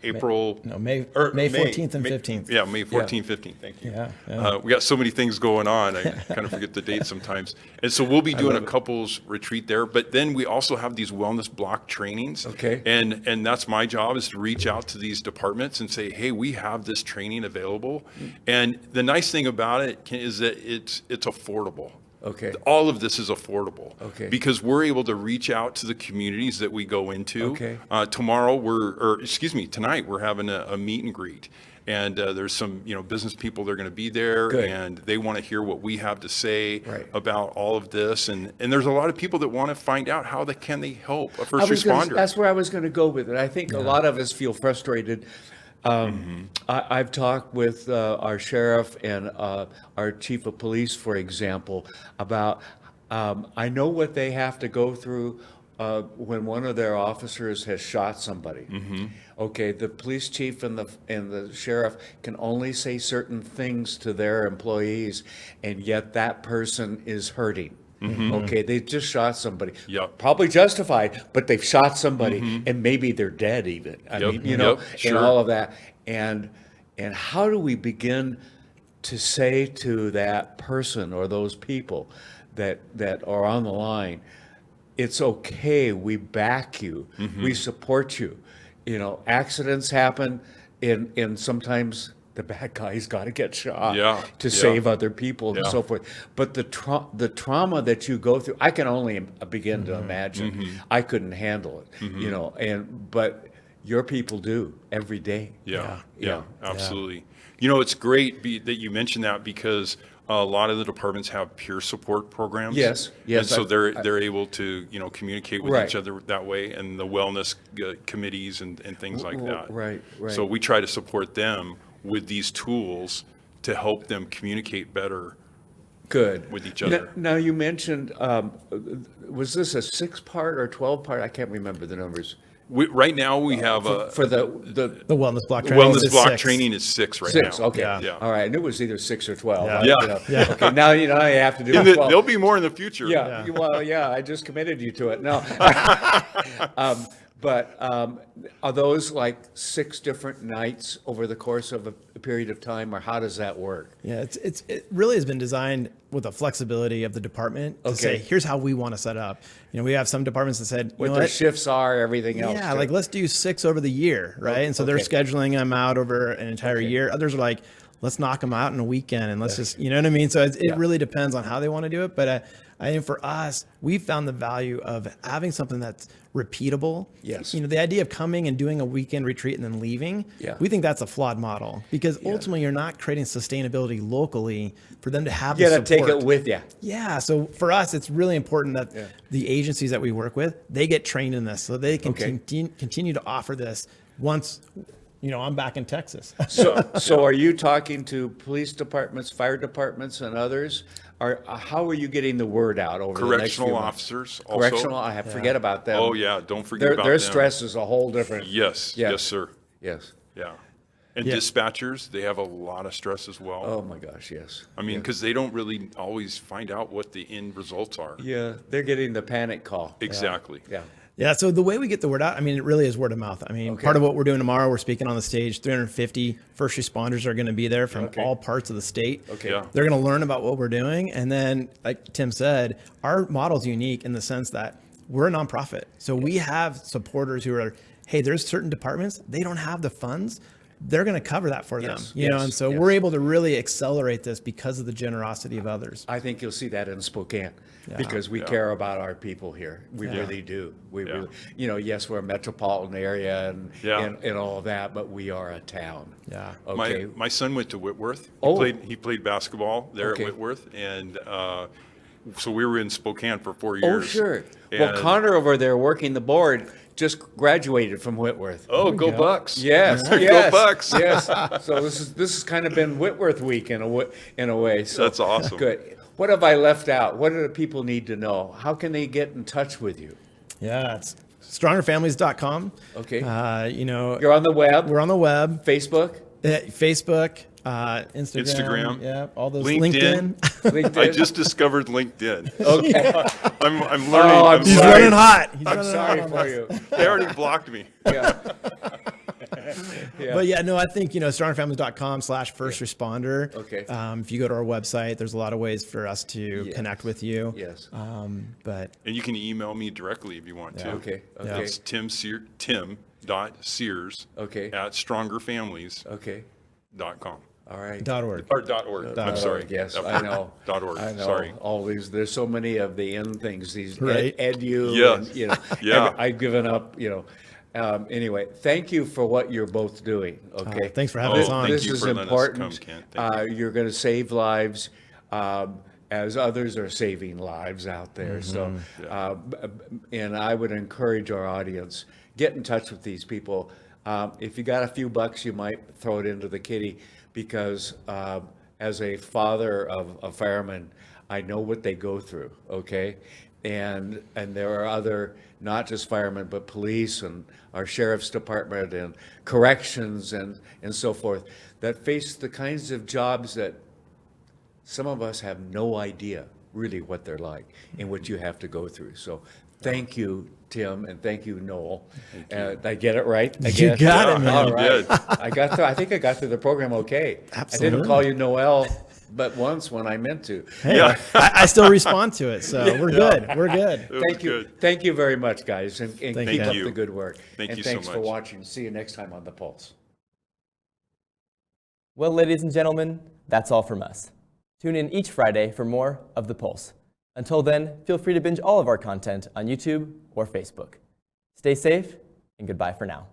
April. May 14th and 15th. Yeah, May 14th, 15th. Thank you. Yeah. We got so many things going on. I kind of forget the date sometimes. And so we'll be doing a couples retreat there. But then we also have these wellness block trainings. Okay. And that's my job, is to reach out to these departments and say, hey, we have this training available. And the nice thing about it is that it's affordable. Okay. All of this is affordable. Okay. Because we're able to reach out to the communities that we go into. Okay. Tonight we're having a meet and greet. And there's some, business people that are going to be there. Good. And they want to hear what we have to say Right. about all of this. And there's a lot of people that want to find out how they help a first responder. That's where I was going to go with it. I think a lot of us feel frustrated. I've talked with our sheriff and our chief of police, for example, about I know what they have to go through when one of their officers has shot somebody. Okay, the police chief and the sheriff can only say certain things to their employees, and yet that person is hurting. Okay, they just shot somebody. Yep. Probably justified, but they've shot somebody, and maybe they're dead even. I mean, Sure. and all of that. And how do we begin to say to that person or those people that are on the line, it's okay, we back you, we support you. Accidents happen, and sometimes the bad guy's got to get shot to save other people and so forth. But the trauma that you go through, I can only begin to imagine. I couldn't handle it, but your people do every day. Yeah, absolutely. It's great that you mentioned that, because a lot of the departments have peer support programs. Yes. And so they're able to, communicate with each other that way, and the wellness committees and things like that. Right. So we try to support them with these tools to help them communicate better. Good. With each other. Now you mentioned, was this a 6-part or 12-part? I can't remember the numbers. Right now we have for the wellness block training. Wellness block training is 6 right now. 6, okay. Yeah. All right, I knew it was either 6 or 12. Yeah. Okay, now you have to do 12. There'll be more in the future. Yeah. Well, I just committed you to it. No. But are those like 6 different nights over the course of a period of time, or how does that work? Yeah, it really has been designed with the flexibility of the department to say, here's how we want to set up. We have some departments that said, what their shifts are, everything else. Yeah, like let's do 6 over the year, right? And so they're scheduling them out over an entire year. Others are like, let's knock them out in a weekend and let's just, you know what I mean? So it really depends on how they want to do it. But I think for us, we've found the value of having something that's repeatable. Yes. The idea of coming and doing a weekend retreat and then leaving, we think that's a flawed model, because ultimately you're not creating sustainability locally for them to have you the got to take it with you. Yeah. So for us, it's really important that the agencies that we work with, they get trained in this so they can continue to offer this once I'm back in Texas. So are you talking to police departments, fire departments, and others? How are you getting the word out over the next few Correctional months? officers also. Correctional, I forget about them. Oh, yeah, don't forget about them. Their stress is a whole different. Yes, sir. Yes. Yeah. And dispatchers, they have a lot of stress as well. Oh, my gosh, yes. I mean, because they don't really always find out what the end results are. Yeah, they're getting the panic call. Exactly. Yeah. Yeah, so the way we get the word out, it really is word of mouth. Part of what we're doing tomorrow, we're speaking on the stage. 350 first responders are going to be there from all parts of the state. Okay. Yeah. They're going to learn about what we're doing. And then, like Tim said, our model's unique in the sense that we're a nonprofit. So we have supporters who are, hey, there's certain departments, they don't have the funds, they're going to cover that for them. Yes, You know, yes, and so yes. we're able to really accelerate this because of the generosity of others. I think you'll see that in Spokane because we care about our people here. We really do. We really, you know, yes, we're a metropolitan area and all of that, but we are a town. Yeah. Okay. My son went to Whitworth. Oh. He played basketball there Okay. at Whitworth, and so we were in Spokane for 4 Oh, years. sure. Well, And- Connor over there working the board just graduated from Whitworth. Oh, go Bucks! Yes, Go yes, Bucks! yes. So this has kind of been Whitworth week in a way. So That's awesome. Good. What have I left out? What do the people need to know? How can they get in touch with you? Yeah, it's strongerfamilies.com. Okay. You know, You're on the web. we're on the web, Facebook. Facebook, Instagram, yeah, all those LinkedIn. LinkedIn. I just discovered LinkedIn. Okay. I'm learning. Oh, I'm He's sorry. running hot. He's I'm running sorry hot on for this. you. They already blocked me. Yeah. Yeah. But yeah, no, I think, you know, strongerfamilies.com/first responder. Okay. If you go to our website, there's a lot of ways for us to connect with you. Yes. But And you can email me directly if you want to. Okay. Okay. It's tim.sears Okay. at strongerfamilies.com. Okay. All right. .org. Or .org. I'm sorry. Yes, Yep. I know. .org. I know. Sorry. All these. There's so many of the end things. These Right. edu. Yes. And, you know. Yeah. I've given up. You know. Anyway, thank you for what you're both doing. Okay. Thanks for having us on. This Thank you is for letting us important. come, Ken. Thank You're going to save lives. As others are saving lives out there. So, and I would encourage our audience, get in touch with these people. If you got a few bucks, you might throw it into the kitty because as a father of a fireman, I know what they go through, okay? And there are other, not just firemen, but police and our sheriff's department and corrections and so forth that face the kinds of jobs that some of us have no idea really what they're like and what you have to go through. So thank you, Tim, and thank you, Noel. Did I get it right? You got it, man. All You right. did. I think I got through the program okay. I Absolutely. didn't call you Noel but once when I meant to. Hey, I still respond to it, so we're good. We're good. It was Thank you. good. Thank you very much, guys, and keep you. up you. the good work. Thank and you so thanks for much. watching. See you next time on The Pulse. Well, ladies and gentlemen, that's all from us. Tune in each Friday for more of The Pulse. Until then, feel free to binge all of our content on YouTube or Facebook. Stay safe, and goodbye for now.